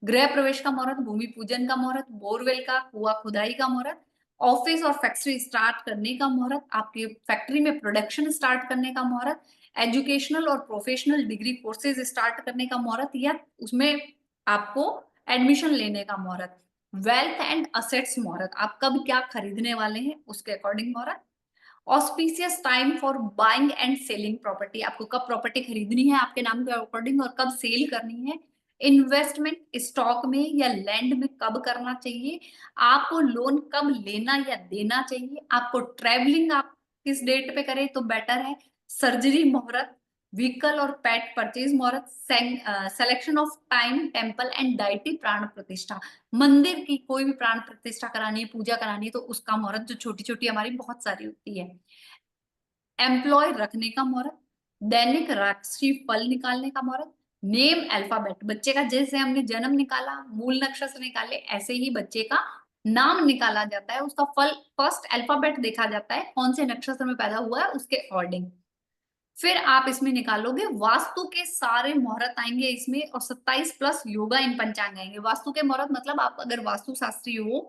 गृह प्रवेश का मुहूर्त, भूमि पूजन का मुहूर्त, बोरवेल का कुआं खुदाई का मुहूर्त, ऑफिस और फैक्ट्री स्टार्ट करने का मुहूर्त, आपके फैक्ट्री में प्रोडक्शन स्टार्ट करने का मुहूर्त, एजुकेशनल और प्रोफेशनल डिग्री कोर्सेज स्टार्ट करने का मुहूर्त, या उसमें आपको एडमिशन लेने का मुहूर्त, वेल्थ एंड असेट्स मुहूर्त, आप कब क्या खरीदने वाले हैं उसके अकॉर्डिंग मुहूर्त, auspicious time for buying and selling property, आपको कब प्रॉपर्टी खरीदनी है आपके नाम के अकॉर्डिंग और कब सेल करनी है, इन्वेस्टमेंट स्टॉक में या लैंड में कब करना चाहिए, आपको लोन कब लेना या देना चाहिए, आपको ट्रैवलिंग आप किस डेट पे करें तो बेटर है, सर्जरी मुहूर्त, व्हीकल और पेट परचेज मुहूर्त, selection of time, temple and deity, प्राण प्रतिष्ठा, मंदिर की कोई भी प्राण प्रतिष्ठा करानी है, पूजा करानी है, तो उसका मुहूर्त, जो छोटी छोटी हमारी बहुत सारी होती है, एम्प्लॉय रखने का मुहूर्त, दैनिक राशि फल निकालने का मुहूर्त, नेम अल्फाबेट, बच्चे का जैसे हमने जन्म निकाला, मूल नक्षत्र निकाले, ऐसे ही बच्चे का नाम निकाला जाता है, उसका फल फर्स्ट अल्फाबेट देखा जाता है, कौन से नक्षत्र में पैदा हुआ है उसके अकॉर्डिंग। फिर आप इसमें निकालोगे वास्तु के सारे मुहूर्त आएंगे इसमें, और 27 प्लस योगा इन पंचांग आएंगे। वास्तु के मुहूर्त मतलब आप अगर वास्तु शास्त्री हो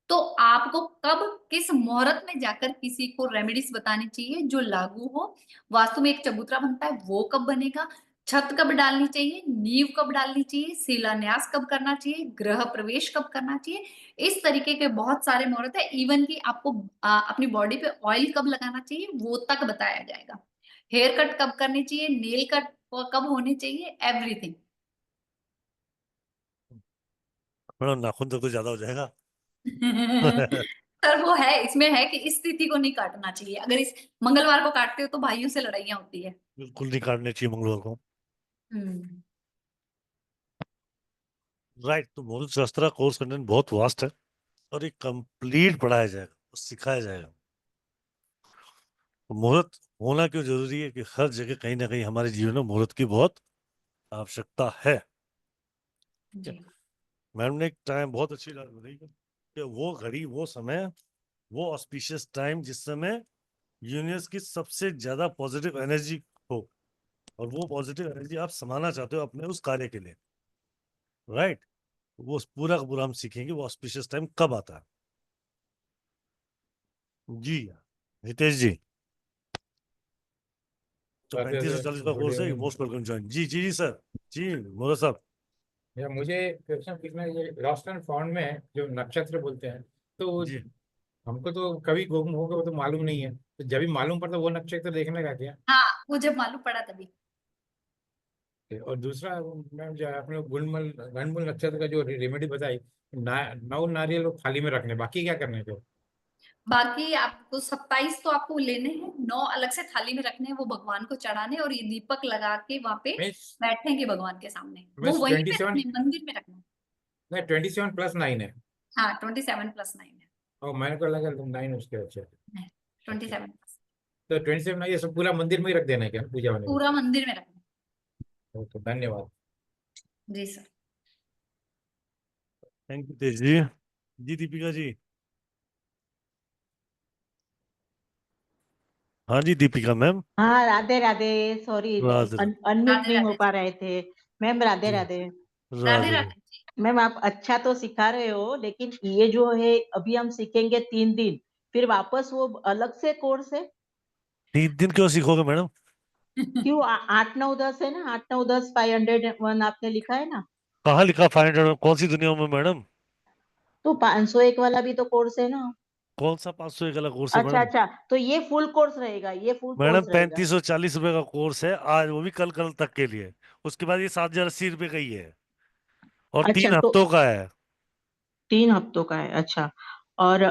तो आपको कब किस मुहूर्त में जाकर किसी को रेमेडीज बतानी चाहिए जो लागू हो। वास्तु में एक चबूतरा बनता है, वो कब बनेगा, छत कब डालनी चाहिए, नींव कब डालनी चाहिए, शिलान्यास कब करना चाहिए, गृह प्रवेश कब करना चाहिए, इस तरीके के बहुत सारे मुहूर्त है। इवन कि आपको अपनी बॉडी पे ऑयल कब लगाना चाहिए वो तक बताया जाएगा, हेयर कट कब करनी चाहिए, नेल कट कब होने चाहिए, एवरीथिंग। मैडम नाखून तक तो ज्यादा हो जाएगा। सर वो है, इसमें है कि इस तिथि को नहीं काटना चाहिए, अगर इस मंगलवार को काटते हो तो भाइयों से लड़ाइयां होती है। बिल्कुल नहीं काटने चाहिए मंगलवार को। हम्म। राइट, तो मुहूर्त शास्त्र कोर्स कंटेंट बहुत वास्ट है, और ये कंप्लीट पढ़ाया जाएगा, सिखाया जाएगा। तो मुहूर्त होना क्यों जरूरी है, कि हर जगह कहीं ना कहीं हमारे जीवन में मुहूर्त की बहुत आवश्यकता है। जी। मैडम ने एक टाइम बहुत अच्छी बात बताई कि वो घड़ी, वो समय, वो ऑस्पिशियस टाइम जिस समय यूनिवर्स की सबसे ज्यादा पॉजिटिव एनर्जी हो, और वो पॉजिटिव एनर्जी आप समाना चाहते हो अपने उस कार्य के लिए। राइट, वो पूरा का पूरा हम सीखेंगे वो ऑस्पिशियस टाइम कब आता है। जी हितेश जी, तो राधे 3540 का गुड कोर्स है, इवनिंग। Most welcome join. जी जी जी सर, जी मोहरा साहब। या मुझे क्वेश्चन पूछना है, ये लॉस्ट एंड फाउंड में जो नक्षत्र बोलते हैं, तो जी हमको तो कभी गुम हो गए वो तो मालूम नहीं है, तो जब भी मालूम पड़ता वो नक्षत्र देखने का क्या? हाँ, वो जब मालूम पड़ा तभी। और दूसरा मैम, जो आपने गुणमल गणमूल नक्षत्र का जो रेमेडी बताई, नौ नारियल वो थाली में रखने, बाकी क्या करने को? बाकी आपको 27 तो आपको लेने हैं, 9 अलग से थाली में रखने हैं, वो भगवान को चढ़ाने, और ये दीपक लगा के वहां पे मीन्स बैठेंगे भगवान के सामने, वो मीन्स वहीं पे 27, रखने, मंदिर में रखना। नहीं 27+9 है। हाँ, 27+9 है। और मैंने को लगा 9 उसके अच्छे। 27 तो 27 नहीं, ये सब पूरा मंदिर में ही रख देना है क्या पूजा होने पूरा मंदिर में रखना। में? ओके, धन्यवाद। जी सर। थैंक यू तेज जी। जी दीपिका जी। हाँ जी दीपिका मैम। हाँ, राधे राधे। सॉरी, राधे अनम्यूट राधे नहीं हो राधे पा जी। रहे थे। मैम राधे जी राधे। राधे राधे राधे जी। मैम आप अच्छा तो सिखा रहे हो, लेकिन ये जो है अभी हम सीखेंगे 3 दिन, फिर वापस वो अलग से कोर्स है। 3 दिन क्यों सीखोगे मैडम? क्यों 8 9 10 है ना, 8 9 10 501 आपने लिखा है ना। कहाँ लिखा 500? कौन सी दुनिया में मैडम? तो 501 वाला भी तो कोर्स है ना। कौन सा 501 वाला कोर्स है अच्छा मैडम? अच्छा, तो ये फुल कोर्स रहेगा, ये फुल मैडम कोर्स रहेगा। 3540 रुपए का कोर्स है आज, वो भी कल कल तक के लिए। उसके बाद ये 7080 रुपए का ही है, और अच्छा, 3 हफ्तों का है। 3 हफ्तों का है। अच्छा। और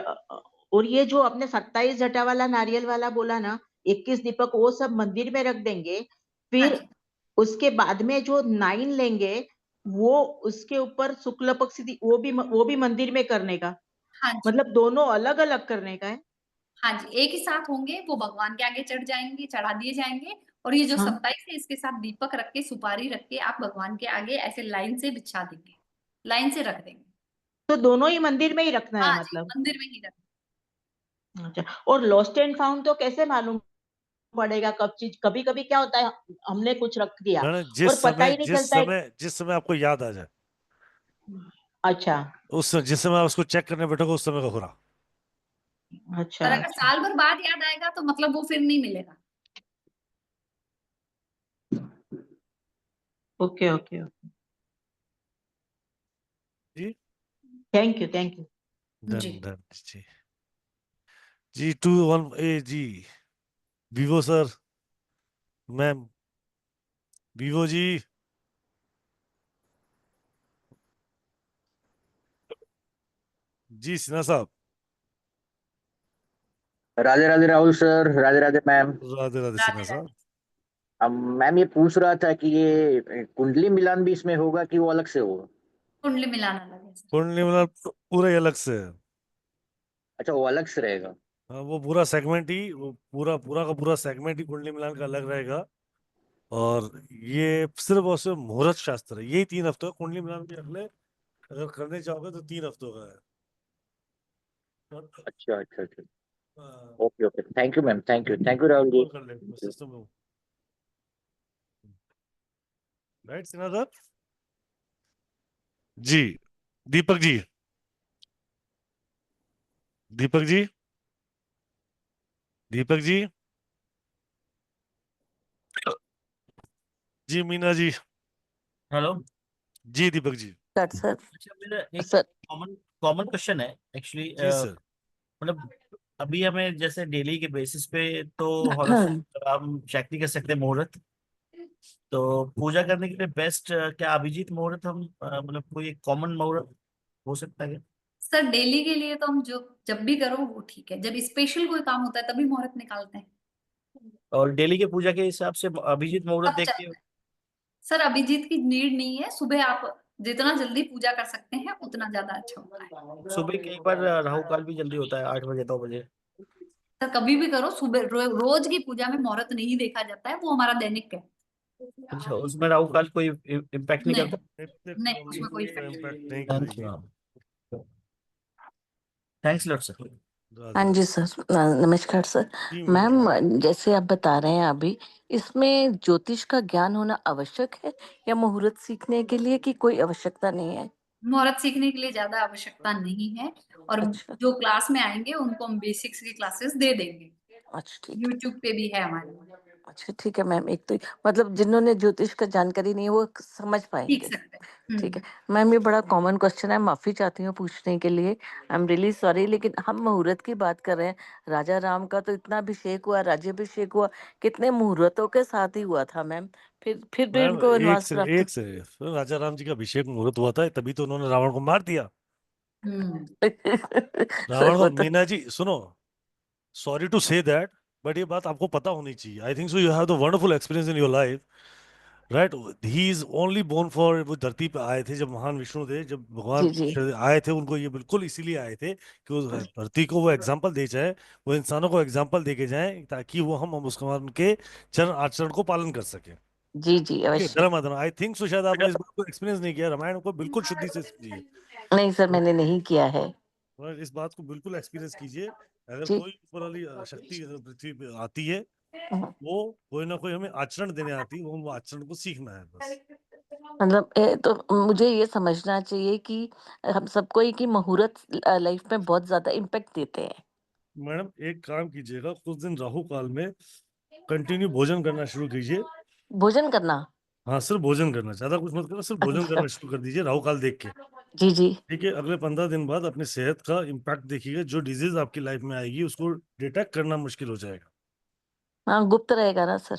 और ये जो आपने 27 जटा वाला नारियल वाला बोला ना, 21 दीपक, वो सब मंदिर में रख देंगे। हाँ फिर जी। उसके बाद में जो 9 लेंगे, वो उसके ऊपर शुक्ल पक्ष वो भी मंदिर में करने का, हाँ जी। मतलब दोनों अलग अलग करने का है। हाँ जी, एक ही साथ होंगे, वो भगवान के आगे चढ़ जाएंगे, चढ़ा दिए जाएंगे। और ये जो हाँ, 27 है, इसके साथ दीपक रख के, सुपारी रख के, आप भगवान के आगे ऐसे लाइन से बिछा देंगे, लाइन से रख देंगे। तो दोनों ही मंदिर में ही रखना है हाँ जी, मतलब। मंदिर में ही रखना। अच्छा, और लॉस्ट एंड फाउंड तो कैसे मालूम पड़ेगा कब चीज, कभी कभी क्या होता है, हमने कुछ रख दिया मैडम और पता ही नहीं चलता है। जिस समय आपको याद आ जाए, अच्छा जिस समय आप उसको चेक करने बैठोगे, उस समय का हो रहा। अच्छा और अगर अच्छा। साल भर बाद याद आएगा तो मतलब वो फिर नहीं मिलेगा। Okay okay okay. जी thank you thank you. Done जी। डन जी। जी 21 जी, Vivo sir, ma'am, Vivo ji. जी सिन्हा साहब। Radhe Radhe Rahul sir, Radhe Radhe ma'am. राधे राधे सिन्हा राधे साहब। राधे। अब मैम ये पूछ रहा था कि ये कुंडली मिलान भी इसमें होगा कि वो अलग से होगा? कुंडली मिलाना लगे सर। कुंडली मिलान पूरा ही अलग से है। अच्छा, वो अलग से रहेगा। हाँ, वो पूरा सेगमेंट ही, वो पूरा पूरा का पूरा सेगमेंट ही कुंडली मिलान का अलग रहेगा। और ये सिर्फ और सिर्फ मुहूर्त शास्त्र है, यही 3 हफ्ते का। कुंडली मिलान भी अगले, अगर करने चाहोगे तो 3 हफ्तों का है। अच्छा अच्छा अच्छा। हाँ, okay okay, thank you ma'am, thank you Rahul ji. Call कर ले सिस्टम में। राइट सिन्हा साहब। जी दीपक जी, दीपक जी, दीपक जी। जी मीना जी। हेलो जी दीपक जी। सर अच्छा, मेरा एक सर कॉमन कॉमन क्वेश्चन है एक्चुअली। जी सर। मतलब अभी हमें जैसे डेली के बेसिस पे तो हॉरोस्कोप हम चेक नहीं कर सकते मुहूर्त, तो पूजा करने के लिए बेस्ट क्या अभिजीत मुहूर्त हम मतलब कोई एक कॉमन मुहूर्त हो सकता है? सर डेली के लिए तो हम जो जब भी करो वो ठीक है, जब स्पेशल कोई काम होता है तभी मुहूर्त निकालते हैं। और डेली के पूजा के हिसाब से अभिजीत मुहूर्त तब देख के? चलता है। सर अभिजीत की नीड नहीं है, सुबह आप जितना जल्दी पूजा कर सकते हैं उतना ज्यादा अच्छा होता है। सुबह के एक बार राहु काल भी जल्दी होता है 8 बजे 9 बजे। सर कभी भी करो, सुबह रोज की पूजा में मुहूर्त नहीं देखा जाता है, वो हमारा दैनिक है। अच्छा, उसमें राहु काल कोई इम्पैक्ट नहीं नहीं, करता? नहीं उसमें कोई इफेक्ट। इम्पैक्ट नहीं करेगी। अच्छा, थैंक्स लॉट सर। हाँ राधे जी सर, नमस्कार सर। जी मैम, मीना। जैसे आप बता रहे हैं अभी, इसमें ज्योतिष का ज्ञान होना आवश्यक है या मुहूर्त सीखने के लिए, कि कोई आवश्यकता नहीं है? मुहूर्त सीखने के लिए ज्यादा आवश्यकता नहीं है, और अच्छा जो क्लास में आएंगे उनको हम बेसिक्स की क्लासेस दे देंगे। अच्छा ठीक है यूट्यूब पे भी है हमारे, अच्छा ठीक है मैम। एक तो मतलब जिन्होंने ज्योतिष का जानकारी नहीं है वो समझ सीख पाएंगे। सकते ठीक है हैं। मैम, ये बड़ा कॉमन क्वेश्चन है, माफी चाहती हूँ पूछने के लिए, आई एम रियली सॉरी, लेकिन हम मुहूर्त की बात कर रहे हैं। राजा राम का तो इतना अभिषेक हुआ, राज्याभिषेक हुआ, कितने मुहूर्तों के साथ ही हुआ था मैम। फिर तो मैम इनको वनवास प्राप्त। एक से राजा राम जी का अभिषेक मुहूर्त हुआ था, तभी तो उन्होंने रावण को मार दिया। हम्म। सर रावण को, वो तो मीना जी सुनो, sorry to say that, but ये बात आपको पता होनी चाहिए। I think so you have the wonderful experience in your life, right. He is only born for, वो धरती पे आए थे जब महान विष्णु थे, जब जी भगवान जी आए थे, उनको ये बिल्कुल इसीलिए आए थे कि उस धरती को वो एग्जाम्पल दे जाए, वो इंसानों को एग्जाम्पल दे के जाए, ताकि वो हम उसका उनके चरण आचरण को पालन कर सके। जी जी ठीक है, अवश्य। धर्म अधर्म, आई थिंक सो शायद आपने इस बात को एक्सपीरियंस नहीं किया, रामायण को बिल्कुल शुद्धि से समझिए, नहीं सर, मैंने नहीं किया है। और इस बात को बिल्कुल एक्सपीरियंस कीजिए। अगर जी कोई ऊपर वाली शक्ति अगर पृथ्वी पे आती है, हम्म। वो कोई ना कोई हमें आचरण देने आती है, वो आचरण को सीखना है बस। मतलब तो मुझे ये समझना चाहिए कि हम सबको ही कि मुहूर्त लाइफ में बहुत ज्यादा इम्पेक्ट देते हैं। मैडम एक काम कीजिएगा, कुछ दिन राहु काल में कंटिन्यू भोजन करना शुरू कीजिए। भोजन करना। हाँ, सिर्फ भोजन करना, ज्यादा कुछ मत करो, सिर्फ भोजन अच्छा करना शुरू कर दीजिए राहु काल देख के। जी जी। ठीक है, अगले 15 दिन बाद अपनी सेहत का इम्पैक्ट देखिएगा, जो डिजीज आपकी लाइफ में आएगी उसको डिटेक्ट करना मुश्किल हो जाएगा। हाँ गुप्त रहेगा ना सर।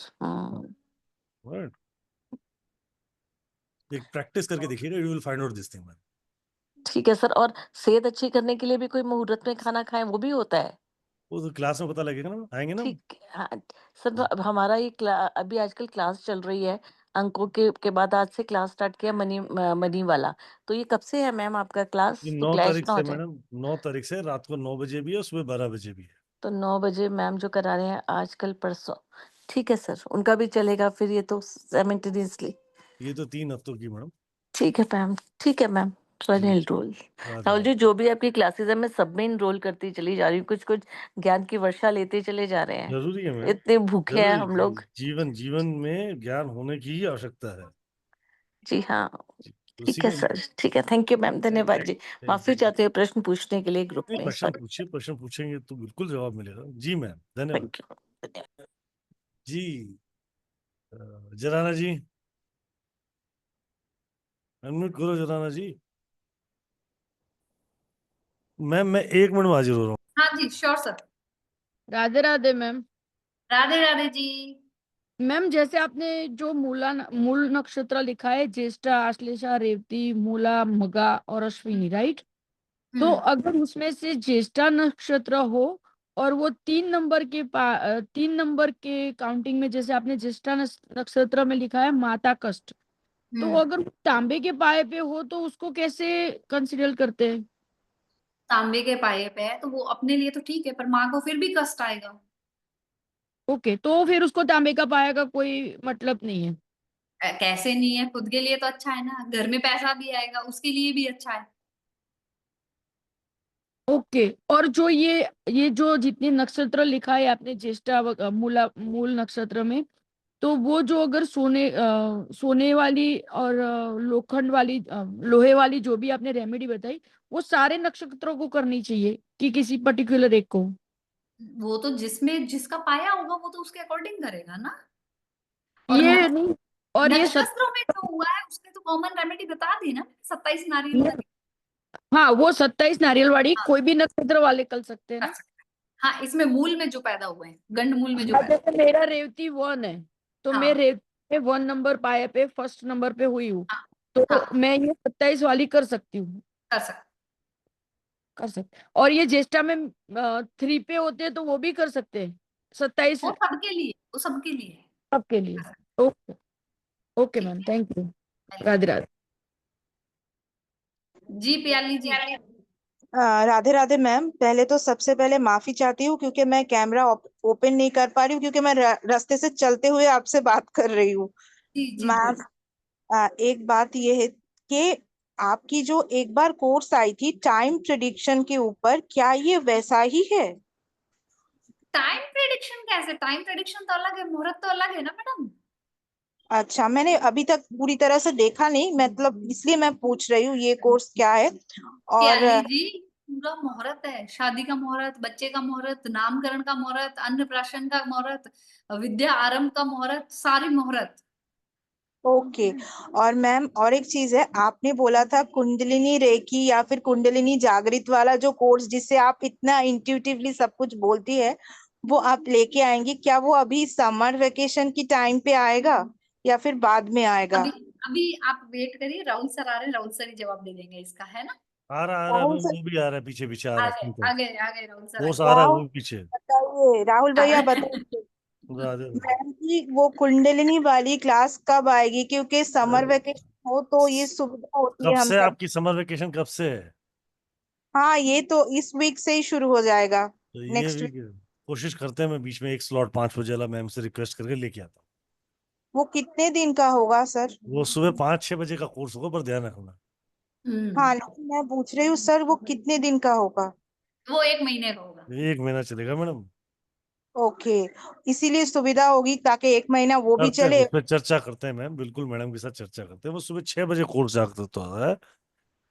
राइट, एक प्रैक्टिस करके देखिएगा, you will find out this thing. ठीक है सर। और सेहत अच्छी करने के लिए भी कोई मुहूर्त में खाना खाएं, वो भी होता है? वो तो क्लास में पता लगेगा ना, आएंगे ना। ठीक है, हाँ सर। तो अब हमारा ये अभी आजकल क्लास चल रही है, अंकों के बाद आज से क्लास स्टार्ट किया मनी मनी वाला। तो ये कब से है मैम आपका ये क्लास, तो 9 क्लैश तारीख ना हो से जाए। मैडम, 9 तारीख से रात को 9 बजे भी है, सुबह 12 बजे भी है। तो 9 बजे मैम जो करा रहे हैं आजकल परसों, ठीक है सर, उनका भी चलेगा फिर ये तो साइमल्टेनियसली। ये तो 3 हफ्तों की मैडम। ठीक है मैम, ठीक है मैम। जी, एनरोल। राधे राहुल जी, राधे। जो भी आपकी क्लासेस है मैं सब में इनरोल करती चली जा रही हूँ, कुछ कुछ ज्ञान की वर्षा लेते चले जा रहे हैं। जरूरी है मैम, इतने भूखे हैं जरूरी हम जी, लोग। जीवन में ज्ञान होने की ही आवश्यकता है। जी हाँ। जी, ठीक है उसी में। सर, ठीक है, थैंक यू मैम, धन्यवाद जी। थैंक माफी यू। चाहते हैं प्रश्न पूछने के लिए ग्रुप नहीं, में, प्रश्न सॉरी। पूछिए, प्रश्न पूछेंगे तो बिल्कुल जवाब मिलेगा जी मैम, धन्यवाद। थैंक यू, धन्यवाद। जी, जराना जी, अनम्यूट करो जराना जी। मैम मैं 1 मिनट में हाजिर हो रहा हूँ। हाँ जी, sure sir. Radhe Radhe ma'am. Radhe Radhe ji. Ma'am जैसे आपने जो मूल नक्षत्र लिखा है, ज्येष्ठा, आश्लेषा, रेवती, मूला, मगा और अश्विनी, राइट? तो अगर उसमें से ज्येष्ठा नक्षत्र हो और वो 3 नंबर के काउंटिंग में, जैसे आपने ज्येष्ठा नक्षत्र में लिखा है माता कष्ट, तो अगर वो तांबे के पाए पे हो तो उसको कैसे कंसिडर करते हैं? तांबे के पाए पे है तो वो अपने लिए तो ठीक है, पर माँ को फिर भी कष्ट आएगा। ओके, तो फिर उसको तांबे का पाया का कोई मतलब नहीं है? कैसे नहीं है, खुद के लिए तो अच्छा है ना, घर में पैसा भी आएगा, उसके लिए भी अच्छा है। ओके। और जो ये जो जितने नक्षत्र लिखा है आपने ज्येष्ठा मूल नक्षत्र में, तो वो जो अगर सोने वाली और लोखंड वाली लोहे वाली जो भी आपने रेमेडी बताई, वो सारे नक्षत्रों को करनी चाहिए कि किसी पर्टिकुलर एक को? वो तो जिसमें जिसका पाया होगा वो तो उसके अकॉर्डिंग करेगा ना। और ये नहीं। और ये नक्षत्रों में जो हुआ है उसके तो कॉमन रेमेडी बता दी ना, 27 नारियल वाली। हाँ, वो 27 नारियल वाली हाँ, कोई भी नक्षत्र वाले कर सकते हैं कर ना? सकते हैं। हाँ, इसमें मूल में जो पैदा हुए हैं, गंड मूल में जो हाँ, पैदा। जैसे मेरा रेवती 1 है, तो मैं हाँ रेवती 1 नंबर पाए पे फर्स्ट नंबर पे हुई हूँ, हाँ तो हाँ, मैं ये 27 वाली कर सकती हूँ? कर सकते। कर सकते। और ये ज्येष्ठा में 3 पे होते हैं तो वो भी कर सकते हैं 27 वो सबके लिए, वो सबके लिए है। सबके लिए? कर सकते। ओके। ओके ठीक मैम, थैंक यू। है। राधे राधे। जी पियाली जी। राधे राधे मैम। पहले तो सबसे पहले माफी चाहती हूँ क्योंकि मैं कैमरा ओपन नहीं कर पा रही हूँ, क्योंकि मैं रास्ते से चलते हुए आपसे बात कर रही हूँ। जी जी मैम बोलिए। एक बात ये है कि आपकी जो एक बार कोर्स आई थी टाइम प्रिडिक्शन के ऊपर, क्या ये वैसा ही है? टाइम प्रेडिक्शन कैसे? टाइम प्रेडिक्शन तो अलग है, मुहूर्त तो अलग है ना मैडम। अच्छा, मैंने अभी तक पूरी तरह से देखा नहीं, मतलब इसलिए मैं पूछ रही हूँ ये कोर्स क्या है। और प्याली जी पूरा मुहूर्त है, शादी का मुहूर्त, बच्चे का मुहूर्त, नामकरण का मुहूर्त, अन्नप्राशन का मुहूर्त, विद्या आरंभ का मुहूर्त, सारी मुहूर्त। ओके। और मैम और एक चीज है, आपने बोला था कुंडलिनी रेकी या फिर कुंडलिनी जागृत वाला जो कोर्स जिससे आप इतना इंट्यूटिवली सब कुछ बोलती है, वो आप लेके आएंगी क्या? वो अभी समर वेकेशन की टाइम पे आएगा या फिर बाद में आएगा? अभी अभी आप वेट करिए, राहुल सर आ रहे हैं, राहुल सर ही जवाब दे देंगे इसका, है ना। आ रहा राहुल है, सर, वो भी आ रहा है, पीछे पीछे आ रहा है, आगे सुनता है। आगे आगे राहुल सर कोर्स आगे। आ रहा है, वो राहुल भी पीछे। बताइए, राहुल भैया बताइए राधे राधे। मैम की वो कुंडलिनी वाली क्लास कब आएगी? क्योंकि समर वेकेशन हो तो ये सुविधा होती कब है हम से सब। आपकी समर वेकेशन कब से है? हाँ, ये तो इस वीक से ही शुरू हो जाएगा, तो ये नेक्स्ट भी वीक। कोशिश करते हैं, मैं बीच में एक स्लॉट 5 बजे वाला मैम से रिक्वेस्ट करके लेके आता हूँ। वो कितने दिन का होगा सर? वो सुबह 5-6 बजे का कोर्स होगा, पर ध्यान रखना। हाँ, लेकिन मैं पूछ रही हूँ सर वो कितने दिन का होगा? वो 1 महीने का होगा। 1 महीना चलेगा मैडम। ओके, इसीलिए सुविधा होगी ताकि 1 महीना वो भी करते हैं, चले। उस पर चर्चा करते हैं मैम, बिल्कुल मैडम के साथ चर्चा करते हैं। वो सुबह 6 बजे कोर्स जागता तो है,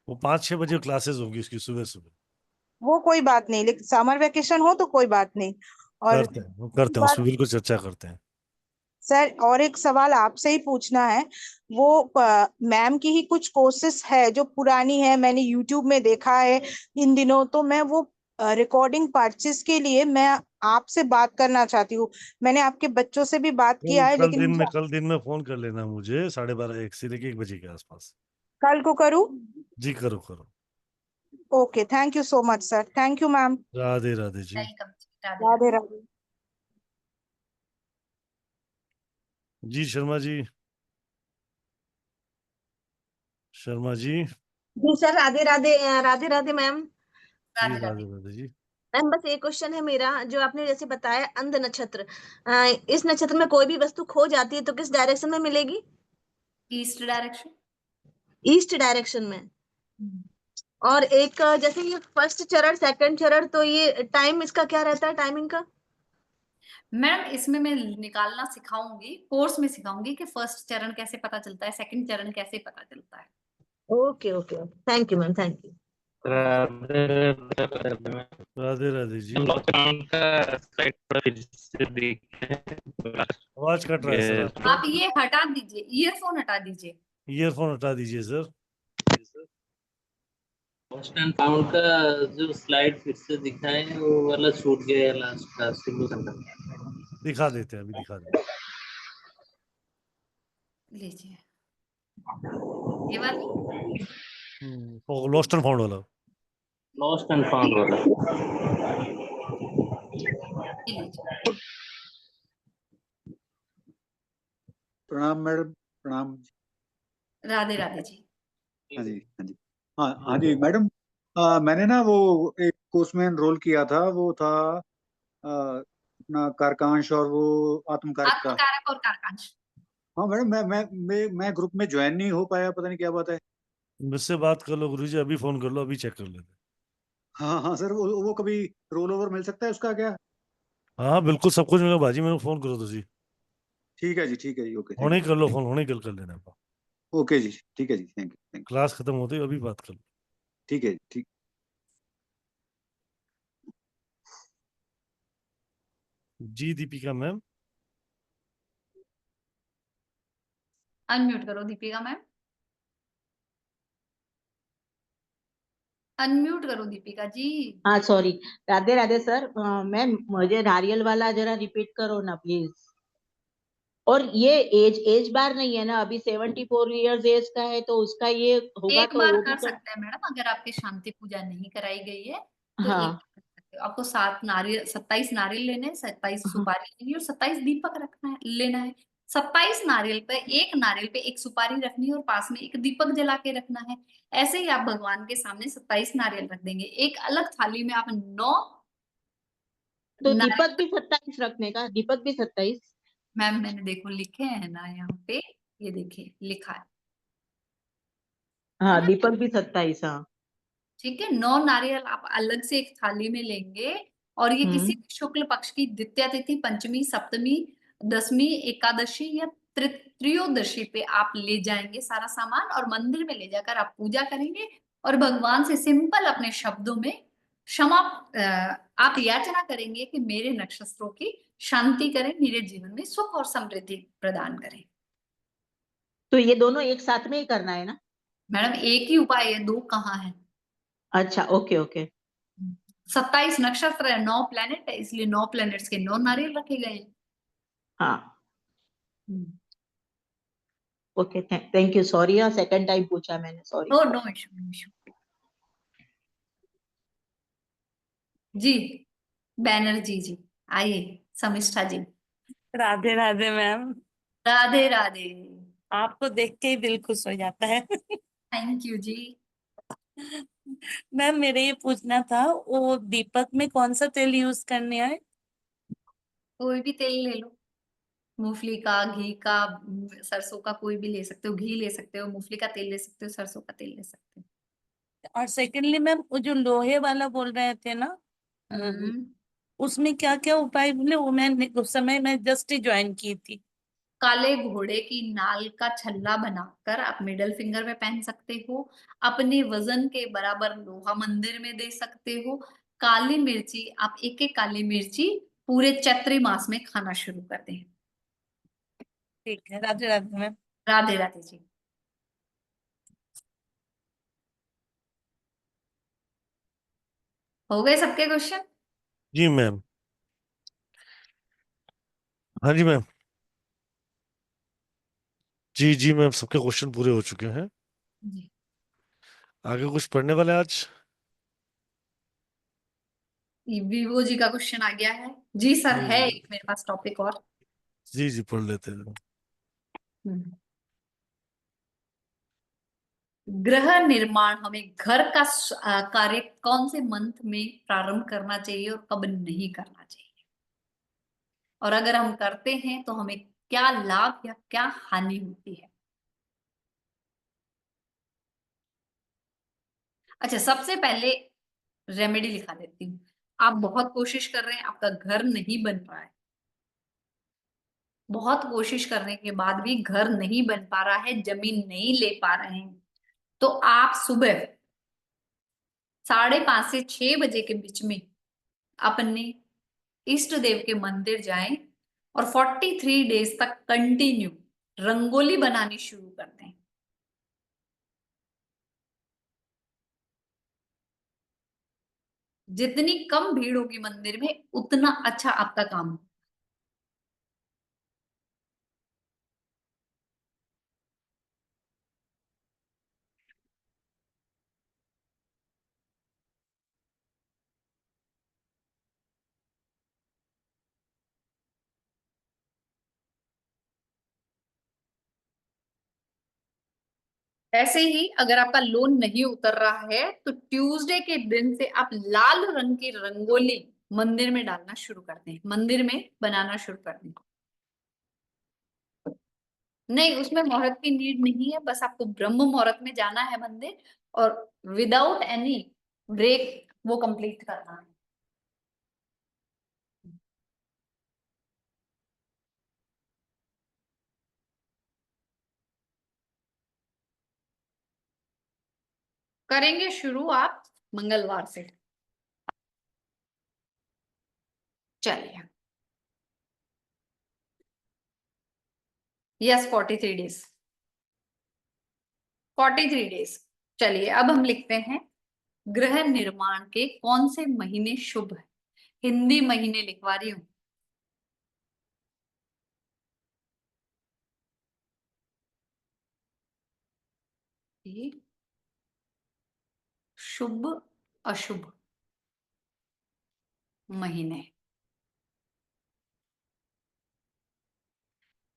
वो 5-6 बजे क्लासेस होंगी उसकी सुबह सुबह। वो कोई बात नहीं, लेकिन समर वेकेशन हो तो कोई बात नहीं। और करते हैं, वो करते हैं, उस पर बिल्कुल चर्चा करते हैं। सर और एक सवाल आपसे ही पूछना है। वो मैम की ही कुछ कोर्सेस है जो पुरानी है, मैंने यूट्यूब में देखा है इन दिनों, तो मैं वो रिकॉर्डिंग परचेस के लिए मैं आपसे बात करना चाहती हूँ। मैंने आपके बच्चों से भी बात किया है, लेकिन मुझे कल दिन में फोन कर लेना मुझे, 12:30 से लेके 1 बजे के आसपास। कल को करूँ? जी करो करो। Okay, thank you so much sir. Thank you ma'am. Radhe Radhe ji. Welcome, Radhe Radhe Radhe. Radhe. जी शर्मा जी, शर्मा जी। जी सर, राधे राधे। राधे राधे मैम। जी राधे राधे राधे। राधे जी। मैम बस एक क्वेश्चन है मेरा, जो आपने जैसे बताया अंध नक्षत्र, इस नक्षत्र में कोई भी वस्तु खो जाती है तो किस डायरेक्शन में मिलेगी? East direction. ईस्ट डायरेक्शन में। और एक जैसे ये फर्स्ट चरण सेकंड चरण, तो ये टाइम इसका क्या रहता है, टाइमिंग का? मैम इसमें मैं निकालना सिखाऊंगी, कोर्स में सिखाऊंगी कि फर्स्ट चरण कैसे पता चलता है, सेकंड चरण कैसे पता चलता है। Okay okay, thank you ma'am, thank you. Radhe Radhe ji. आवाज कट रहा है सर आपका। आप ये हटा दीजिए, ईयरफोन हटा दीजिए। ईयरफोन हटा दीजिए सर। लॉस्ट एंड फाउंड का जो स्लाइड फिर से दिखाए वो वाला छूट गया, लास्ट का सिंगल सेंटेंस। दिखा देते हैं, अभी दिखा देते हैं। लीजिए ये वाली। लॉस्ट एंड फाउंड वाला। लॉस्ट एंड फाउंड वाला। ये लीजिए। प्रणाम मैडम, प्रणाम। राधे राधे जी। हाँ जी, हाँ जी। हाँ जी मैडम, मैंने ना वो एक कोर्स में एनरोल किया था, वो था अपना कारकांश और वो आत्मकारक का। आत्मकारक और कारकांश। हाँ मैडम, मैं ग्रुप में ज्वाइन नहीं हो पाया, पता नहीं क्या बात है। मुझसे बात कर लो गुरुजी, अभी फोन कर लो, अभी चेक कर लेते हैं। हाँ हाँ सर, वो कभी रोल ओवर मिल सकता है उसका क्या? हाँ बिल्कुल, सब कुछ मिलेगा बाजी, मेरे को फोन करो तुझी। ठीक है जी, ठीक है जी, ओके, होने थैंक ही कर लो फोन, होने ही कर लेना। यू। ओके जी, ठीक है जी, thank you, thank you. Class खत्म होते ही अभी बात कर लो। ठीक है जी, ठीक। जी दीपिका मैम। अनम्यूट करो दीपिका मैम। अनम्यूट करो दीपिका जी। हाँ sorry. Radhe Radhe sir. Ma'am मुझे नारियल वाला जरा रिपीट करो ना प्लीज। और ये एज बार नहीं है ना, अभी 74 इयर्स एज का है, तो उसका ये होगा एक तो बार वो भी कर तो। सकते हैं मैडम, अगर आपकी शांति पूजा नहीं कराई गई है तो हाँ एक बार कर सकते हो। आपको 27 नारियल लेने हैं, 27 हाँ। सुपारी लेनी है और 27 दीपक रखना है, लेना है। 27 नारियल पे एक सुपारी रखनी है और पास में एक दीपक जला के रखना है। ऐसे ही आप भगवान के सामने 27 नारियल रख देंगे। एक अलग थाली में आप 9 तो नारियल। दीपक भी 27 रखने का, दीपक भी 27? मैम मैंने देखो लिखे हैं ना यहाँ पे, ये देखिए लिखा है हाँ ना। दीपक भी 27, हाँ। ठीक है, 9 नारियल आप अलग से एक थाली में लेंगे और ये किसी भी शुक्ल पक्ष की द्वितीया तिथि, पंचमी, सप्तमी, दसवीं, एकादशी या त्रयोदशी पे आप ले जाएंगे सारा सामान और मंदिर में ले जाकर आप पूजा करेंगे और भगवान से सिंपल अपने शब्दों में क्षमा आप याचना करेंगे कि मेरे नक्षत्रों की शांति करें, मेरे जीवन में सुख और समृद्धि प्रदान करें। तो ये दोनों एक साथ में ही करना है ना? मैडम एक ही उपाय है, दो कहाँ है? अच्छा, ओके ओके। 27 नक्षत्र है, 9 प्लेनेट है, इसलिए 9 प्लेनेट्स के 9 नारियल रखे गए हैं। हाँ, ओके, थैंक यू। सॉरी, हाँ, सेकंड टाइम पूछा मैंने, sorry. No no issue, no issue. जी बैनर्जी जी, आइए। शमिष्ठा जी, राधे राधे मैम। राधे राधे। आपको देख के ही दिल खुश हो जाता है। Thank you ji. मैम मेरे ये पूछना था, वो दीपक में कौन सा तेल यूज करने है? कोई भी तेल ले लो, मूंगफली का, घी का, सरसों का, कोई भी ले सकते हो। घी ले सकते हो, मूंगफली का तेल ले सकते हो, सरसों का तेल ले सकते हो। और सेकेंडली मैम, वो जो लोहे वाला बोल रहे थे ना, उसमें क्या क्या उपाय बोले? वो मैं उस समय मैं जस्ट ज्वाइन की थी। काले घोड़े की नाल का छल्ला बनाकर आप मिडल फिंगर में पहन सकते हो। अपने वजन के बराबर लोहा मंदिर में दे सकते हो। काली मिर्ची, आप एक एक काली मिर्ची पूरे चैत्री मास में खाना शुरू कर दें। ठीक है, राधे राधे मैम। राधे राधे जी। हो गए सबके क्वेश्चन? जी मैम। हाँ जी मैम। जी जी मैम, सबके क्वेश्चन पूरे हो चुके हैं। जी। आगे कुछ पढ़ने वाले आज? विवो जी का क्वेश्चन आ गया है। जी सर, है जी एक मेरे पास टॉपिक और। जी जी, पढ़ लेते हैं। गृह निर्माण, हमें घर का कार्य कौन से मंथ में प्रारंभ करना चाहिए और कब नहीं करना चाहिए, और अगर हम करते हैं तो हमें क्या लाभ या क्या हानि होती है? अच्छा, सबसे पहले रेमेडी लिखा देती हूँ। आप बहुत कोशिश कर रहे हैं, आपका घर नहीं बन रहा है, बहुत कोशिश करने के बाद भी घर नहीं बन पा रहा है, जमीन नहीं ले पा रहे हैं, तो आप सुबह 5:30 से 6 बजे के बीच में अपने इष्ट देव के मंदिर जाएं और 43 डेज तक कंटिन्यू रंगोली बनानी शुरू कर दें। जितनी कम भीड़ होगी मंदिर में, उतना अच्छा आपका काम हो। ऐसे ही अगर आपका लोन नहीं उतर रहा है तो ट्यूसडे के दिन से आप लाल रंग की रंगोली मंदिर में डालना शुरू कर दें, मंदिर में बनाना शुरू कर दें। नहीं, उसमें मुहूर्त की नीड नहीं है, बस आपको ब्रह्म मुहूर्त में जाना है मंदिर और विदाउट एनी ब्रेक वो कंप्लीट करना है। करेंगे शुरू आप मंगलवार से। चलिए, यस 43 डेज, 43 डेज। चलिए, अब हम लिखते हैं गृह निर्माण के कौन से महीने शुभ है। हिंदी महीने लिखवा रही हूं। शुभ अशुभ महीने।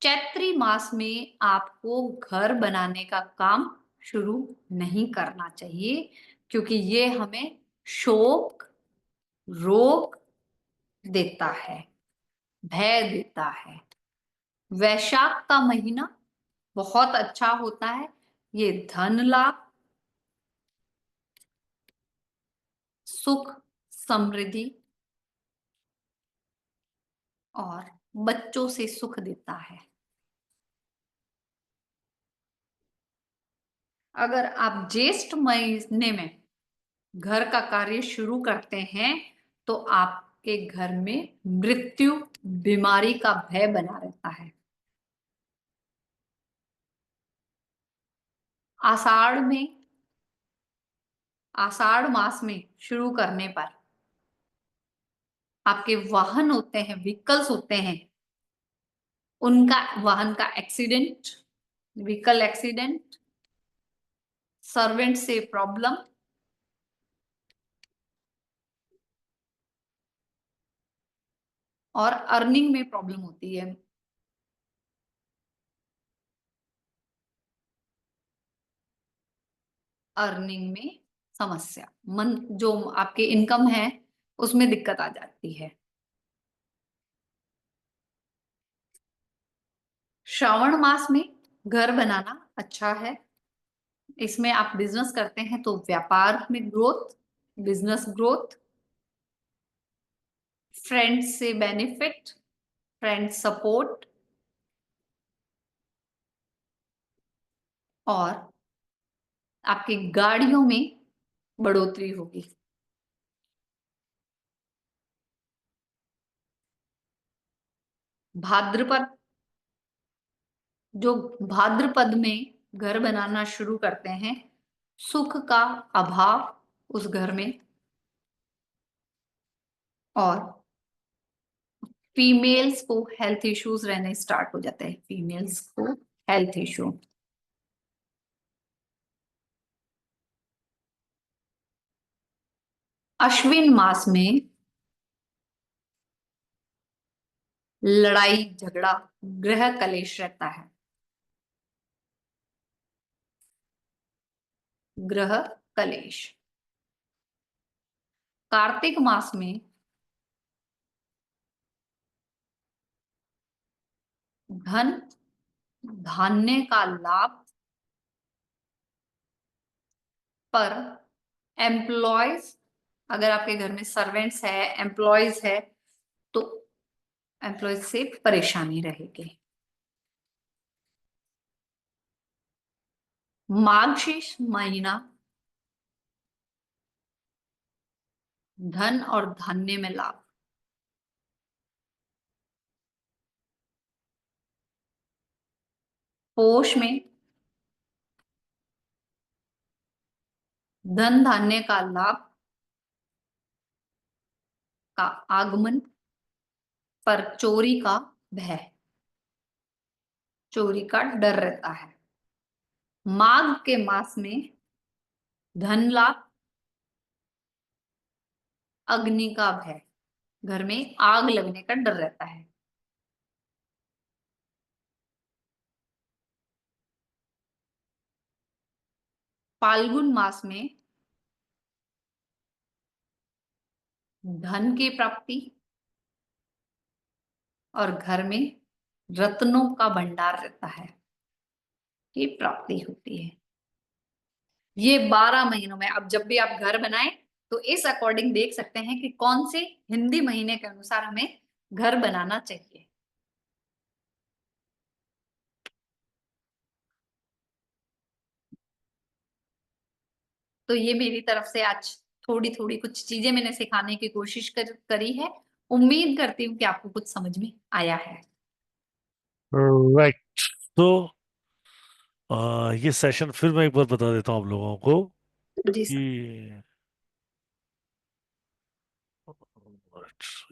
चैत्री मास में आपको घर बनाने का काम शुरू नहीं करना चाहिए, क्योंकि ये हमें शोक, रोग देता है, भय देता है। वैशाख का महीना बहुत अच्छा होता है, ये धन लाभ, सुख, समृद्धि और बच्चों से सुख देता है। अगर आप ज्येष्ठ महीने में घर का कार्य शुरू करते हैं तो आपके घर में मृत्यु बीमारी का भय बना रहता है। आषाढ़ मास में शुरू करने पर आपके वाहन होते हैं, व्हीकल्स होते हैं, उनका वाहन का एक्सीडेंट, व्हीकल एक्सीडेंट, सर्वेंट से प्रॉब्लम, और अर्निंग में प्रॉब्लम होती है। अर्निंग में समस्या, मन जो आपके इनकम है उसमें दिक्कत आ जाती है। श्रावण मास में घर बनाना अच्छा है। इसमें आप बिजनेस करते हैं तो व्यापार में ग्रोथ, बिजनेस ग्रोथ, फ्रेंड्स से बेनिफिट, फ्रेंड सपोर्ट, और आपकी गाड़ियों में बढ़ोतरी होगी। भाद्रपद, जो भाद्रपद में घर बनाना शुरू करते हैं, सुख का अभाव उस घर में, और फीमेल्स को हेल्थ इश्यूज रहने स्टार्ट हो जाते हैं। फीमेल्स को हेल्थ इश्यू। अश्विन मास में लड़ाई झगड़ा, गृह कलेश रहता है। गृह कलेश। कार्तिक मास में धन धान्य का लाभ, पर एम्प्लॉयज, अगर आपके घर में सर्वेंट्स है, एम्प्लॉयज है, तो एम्प्लॉयज से परेशानी रहेगी। मार्गशीर्ष महीना धन और धान्य में लाभ। पोष में धन धान्य का लाभ का आगमन, पर चोरी का भय, चोरी का डर रहता है। माघ के मास में धन लाभ, अग्नि का भय, घर में आग लगने का डर रहता है। फाल्गुन मास में धन की प्राप्ति और घर में रत्नों का भंडार रहता है, की प्राप्ति होती है। ये 12 महीनों में, अब जब भी आप घर बनाएं तो इस अकॉर्डिंग देख सकते हैं कि कौन से हिंदी महीने के अनुसार हमें घर बनाना चाहिए। तो ये मेरी तरफ से आज थोड़ी थोड़ी कुछ चीजें मैंने सिखाने की कोशिश करी है। उम्मीद करती हूँ कि आपको कुछ समझ में आया है। राइट। तो ये सेशन फिर मैं एक बार बता देता हूँ आप लोगों को जी कि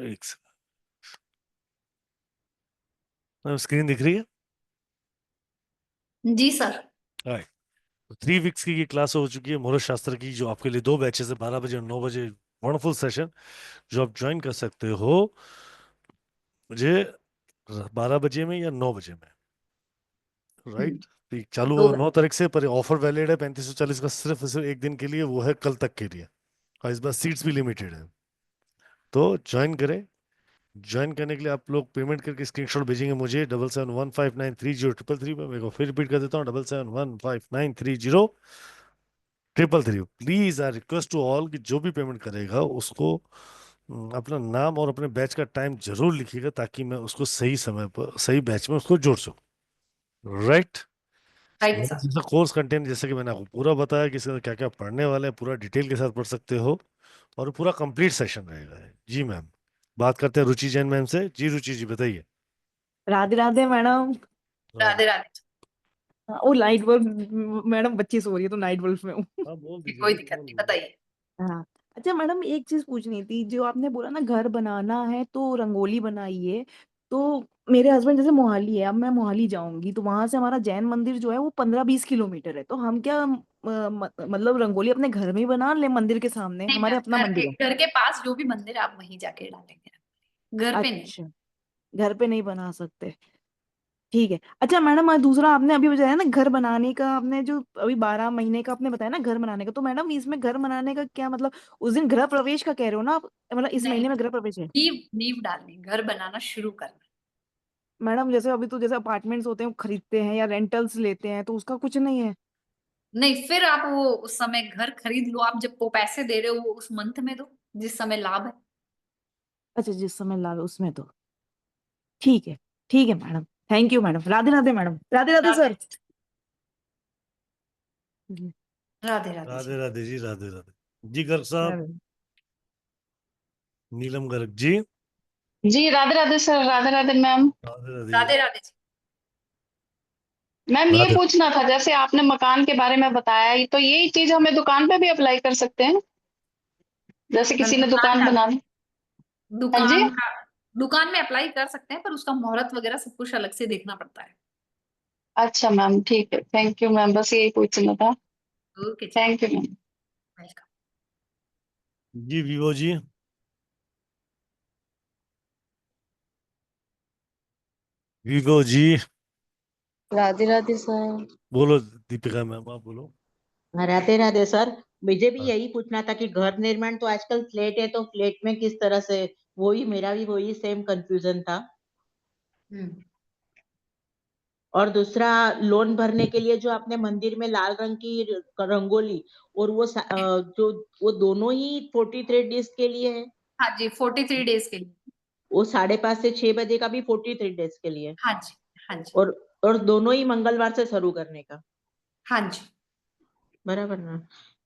एक स्क्रीन दिख रही है? जी सर। राइट। 3 वीक्स की ये क्लास हो चुकी है मुहूर्त शास्त्र की, जो आपके लिए 2 बैचेस है, 12 बजे और 9 बजे। वंडरफुल सेशन जो आप ज्वाइन कर सकते हो मुझे 12 बजे में या 9 बजे में। राइट। चालू दो 9 तारीख से, पर ऑफर वैलिड है 3540 का, सिर्फ एक दिन के लिए, वो है कल तक के लिए, और इस बार सीट्स भी लिमिटेड है। तो ज्वाइन करें। ज्वाइन करने के लिए आप लोग पेमेंट करके स्क्रीनशॉट भेजेंगे मुझे 7715930333 पे। मेरे को फिर रिपीट कर देता हूँ, 7715930333। Please I request to all कि जो भी पेमेंट करेगा उसको अपना नाम और अपने बैच का टाइम जरूर लिखिएगा, ताकि मैं उसको सही समय पर सही बैच में उसको जोड़ सकूं। राइट। Right sir. जैसा कोर्स कंटेंट, जैसे कि मैंने आपको पूरा बताया कि इसका क्या क्या पढ़ने वाले हैं, पूरा डिटेल के साथ पढ़ सकते हो और पूरा कंप्लीट सेशन रहेगा। जी मैम, बात करते हैं रुचि जैन मैम से। जी रुचि जी बताइए। राधे राधे मैडम। राधे राधे। वो नाइट बल्ब मैडम, बच्ची सो रही है तो नाइट बल्ब में हूँ। हाँ बोल दीजिए, कोई बोल दिक्कत नहीं, दीजिए। बताइए। हाँ। अच्छा मैडम, एक चीज पूछनी थी, जो आपने बोला ना घर बनाना है तो रंगोली बनाइए, तो मेरे हस्बैंड जैसे मोहाली है, अब मैं मोहाली जाऊंगी तो वहां से हमारा जैन मंदिर जो है वो 15-20 किलोमीटर है, तो हम क्या मतलब रंगोली अपने घर में ही बना ले मंदिर के सामने? नहीं हमारे अपना मैम, मंदिर है। घर के पास जो भी मंदिर है आप वहीं जाके डालेंगे, घर पे नहीं। अच्छा, घर पे नहीं बना सकते, ठीक है। अच्छा मैडम, दूसरा आपने अभी बताया ना घर बनाने का, आपने जो अभी 12 महीने का आपने बताया ना घर बनाने का, तो मैडम इसमें घर बनाने का क्या मतलब, उस दिन गृह प्रवेश का कह रहे हो ना आप? मतलब इस नहीं, महीने में गृह प्रवेश है? नींव डालनी, घर बनाना शुरू करना। मैडम जैसे अभी तो जैसे अपार्टमेंट्स होते हैं वो खरीदते हैं या रेंटल्स लेते हैं, तो उसका कुछ नहीं है? नहीं, फिर आप वो उस समय घर खरीद लो, आप जब वो पैसे दे रहे हो वो उस मंथ में दो जिस समय लाभ है। अच्छा, जिस समय लावे उसमें तो ठीक है। ठीक है madam, thank you madam. Radhe Radhe madam. Radhe Radhe sir. Radhe Radhe Radhe ji. Radhe ji, Radhe Radhe ji. Garg साहब, राधे नीलम गर्ग जी। जी Radhe Radhe sir. Radhe Radhe ma'am. Radhe Radhe Radhe ji. Radhe ji. Ma'am ये राधे। पूछना था, जैसे आपने मकान के बारे में बताया, तो यही चीज हमें दुकान पे भी अप्लाई कर सकते हैं, जैसे किसी ने दुकान बना ली? हाँ जी। दुकान का दुकान में अप्लाई कर सकते हैं, पर उसका मुहूर्त वगैरह सब कुछ अलग से देखना पड़ता है। अच्छा मैम, ठीक है, थैंक यू मैम, बस यही पूछना था। ओके जी, थैंक यू मैम। वेलकम। जी Vivo ji. Vivo ji. Radhe Radhe sir. बोलो दीपिका मैम, आप बोलो। राधे राधे सर। मुझे भी यही पूछना था कि घर निर्माण तो आजकल फ्लैट है, तो फ्लैट में किस तरह से, वही मेरा भी वही सेम कंफ्यूजन था। और दूसरा, लोन भरने के लिए जो आपने मंदिर में लाल रंग की रंगोली, और वो जो वो दोनों ही 43 डेज के लिए है? हाँ जी, 43 डेज के लिए। वो 5:30 से 6 बजे का भी 43 डेज के लिए? हाँ जी, हाँ जी, और दोनों ही मंगलवार से शुरू करने का? हाँ जी बराबर ना?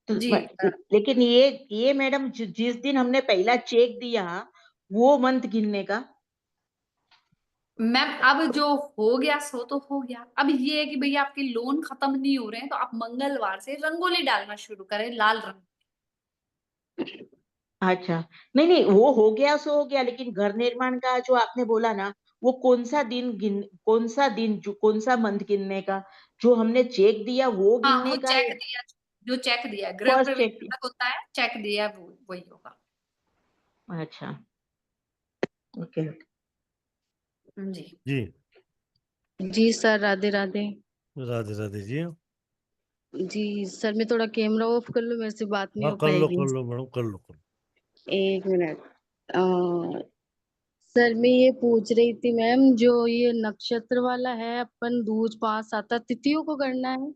तो जी। लेकिन ये मैडम, जिस दिन हमने पहला चेक दिया वो मंथ गिनने का? मैम अब जो हो गया सो तो हो गया, अब ये है कि भैया आपके लोन खत्म नहीं हो रहे हैं तो आप मंगलवार से रंगोली डालना शुरू करें लाल रंग। अच्छा, नहीं नहीं, वो हो गया सो हो गया, लेकिन घर निर्माण का जो आपने बोला ना, वो कौन सा दिन, जो कौन सा मंथ गिनने का? जो हमने चेक दिया वो हाँ, गिनने वो का? चेक दिया, जो चेक दिया गृह फर्स्ट प्रवेश चेक दिया? तक होता है, चेक दिया वो वही होगा। अच्छा, ओके। जी जी। जी सर, राधे राधे। राधे राधे जी। जी सर, मैं थोड़ा कैमरा ऑफ कर लूं, मेरे से बात नहीं हाँ हो कर लो, पाएगी। कर लो मैडम, कर लो, कर लो। एक मिनट। सर मैं ये पूछ रही थी मैम, जो ये नक्षत्र वाला है, अपन दूज पास आता, तिथियों को करना है?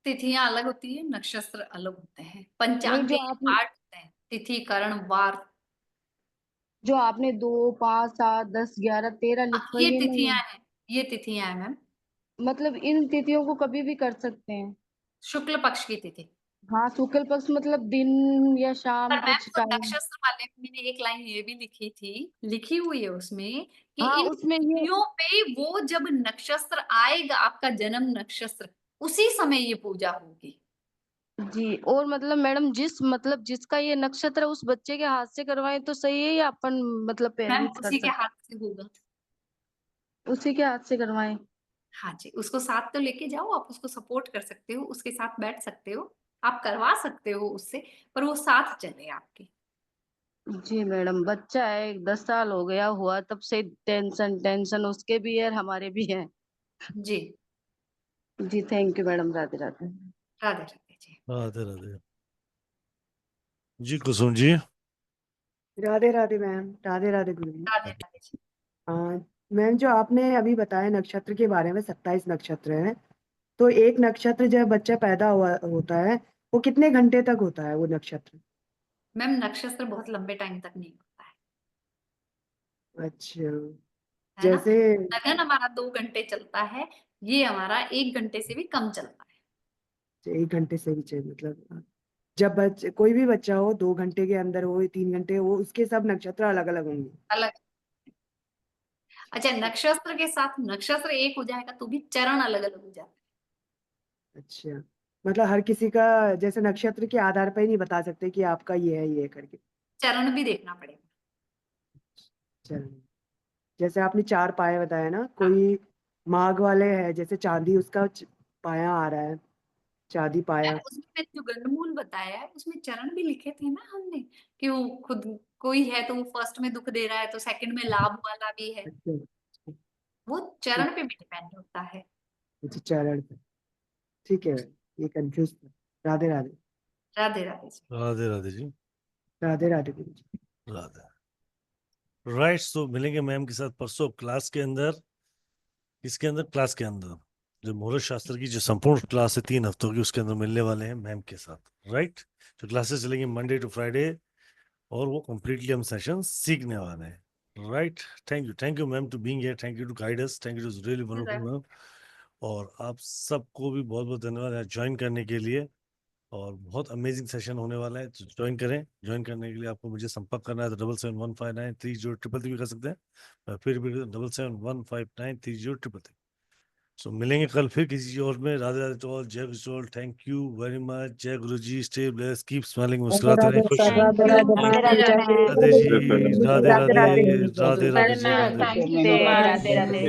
तिथियां अलग होती है, नक्षत्र अलग होते हैं, नहीं, पंचांग के पार्ट होते हैं, तिथि करण वार। जो आपने 2, 5, 7, 10, 11, 13 लिखवाई ये है ना, तिथियां हैं, ये तिथियां हैं मैम। मतलब इन तिथियों को कभी भी कर सकते हैं? शुक्ल पक्ष की तिथि। हाँ, शुक्ल पक्ष मतलब दिन या शाम पर मैम कुछ वो टाइम? नक्षत्र वाले में मैंने एक लाइन ये भी लिखी थी, लिखी हुई है उसमें कि हाँ, इन उसमें ये तिथियों पे वो जब नक्षत्र आएगा आपका जन्म नक्षत्र, उसी समय ये पूजा होगी। जी। और मतलब मैडम, जिसका ये नक्षत्र है, उस बच्चे के हाथ से करवाएं तो सही है, या अपन मतलब मैम पेरेंट्स कर उसी के सकते? हाथ से होगा। उसी के हाथ से करवाएं? हाँ जी, उसको साथ तो लेके जाओ, आप उसको सपोर्ट कर सकते हो, उसके साथ बैठ सकते हो, आप करवा सकते हो उससे, पर वो साथ चले आपके। जी मैडम, बच्चा है, 10 साल हो गया हुआ तब से टेंशन टेंशन, उसके भी है और हमारे भी है। जी जी thank you madam. Radhe Radhe. Radhe Radhe ji. Radhe Radhe ji. Kusum ji. Radhe Radhe ma'am. Radhe Radhe Guru ji. Radhe Radhe ji. Ma'am, जो आपने अभी बताया नक्षत्र के बारे में, 27 नक्षत्र हैं, तो एक नक्षत्र जब बच्चा पैदा हुआ होता है, वो कितने घंटे तक होता है वो नक्षत्र? मैम नक्षत्र बहुत लंबे टाइम तक नहीं होता है। अच्छा, है ना। जैसे लगन हमारा 2 घंटे चलता है, ये हमारा 1 घंटे से भी कम चलता है। 1 घंटे से भी चाहिए मतलब जब कोई भी बच्चा हो 2 घंटे के अंदर हो 3 घंटे हो उसके सब नक्षत्र अलग अलग होंगे। अलग। अच्छा, नक्षत्र के साथ नक्षत्र एक हो जाएगा तो भी चरण अलग अलग हो जाता है। अच्छा मतलब हर किसी का जैसे नक्षत्र के आधार पर ही नहीं बता सकते कि आपका ये है करके। चरण भी देखना पड़ेगा। चलिए जैसे आपने 4 पाए बताया ना, कोई माघ वाले है जैसे चांदी उसका पाया आ रहा है, चांदी पाया। उसमें मैंने जो गंडमूल बताया है उसमें चरण भी लिखे थे ना हमने, कि वो खुद कोई है तो वो फर्स्ट में दुख दे रहा है तो सेकंड में लाभ वाला भी है, अच्छा वो चरण पे भी डिपेंड होता है। अच्छा चरण पे, ठीक है ये कंफ्यूज था। राधे राधे। राधे राधे जी। राधे राधे जी। राधे राधे गुरु जी। राधे। राइट, सो मिलेंगे मैम के साथ परसों क्लास के अंदर। इसके अंदर क्लास के अंदर जो मुहूर्त शास्त्र की जो संपूर्ण क्लास है 3 हफ्तों की, उसके अंदर मिलने वाले हैं मैम के साथ। राइट, जो क्लासेस चलेंगी मंडे टू फ्राइडे और वो कम्प्लीटली हम सेशन सीखने वाले हैं। Right, thank you ma'am to being here, thank you to guide us, thank you to really wonderful ma'am. और आप सबको भी बहुत बहुत धन्यवाद ज्वाइन करने के लिए, और बहुत अमेजिंग सेशन होने वाला है। तो ज्वाइन करें। ज्वाइन करने के लिए आपको मुझे संपर्क करना है तो 7715930333 भी कर सकते हैं, फिर भी 7715930333। सो मिलेंगे कल फिर किसी और में। राधे राधे टू ऑल, जय गुरु, थैंक यू वेरी मच। जय गुरु जी, स्टे ब्लेस्ड, कीप स्माइलिंग, मुस्कुराते रहें, खुश रहें। राधे राधे राधे जी, राधे राधे, राधे राधे, राधे जी, राधे राधे। राधे। राधे राधे।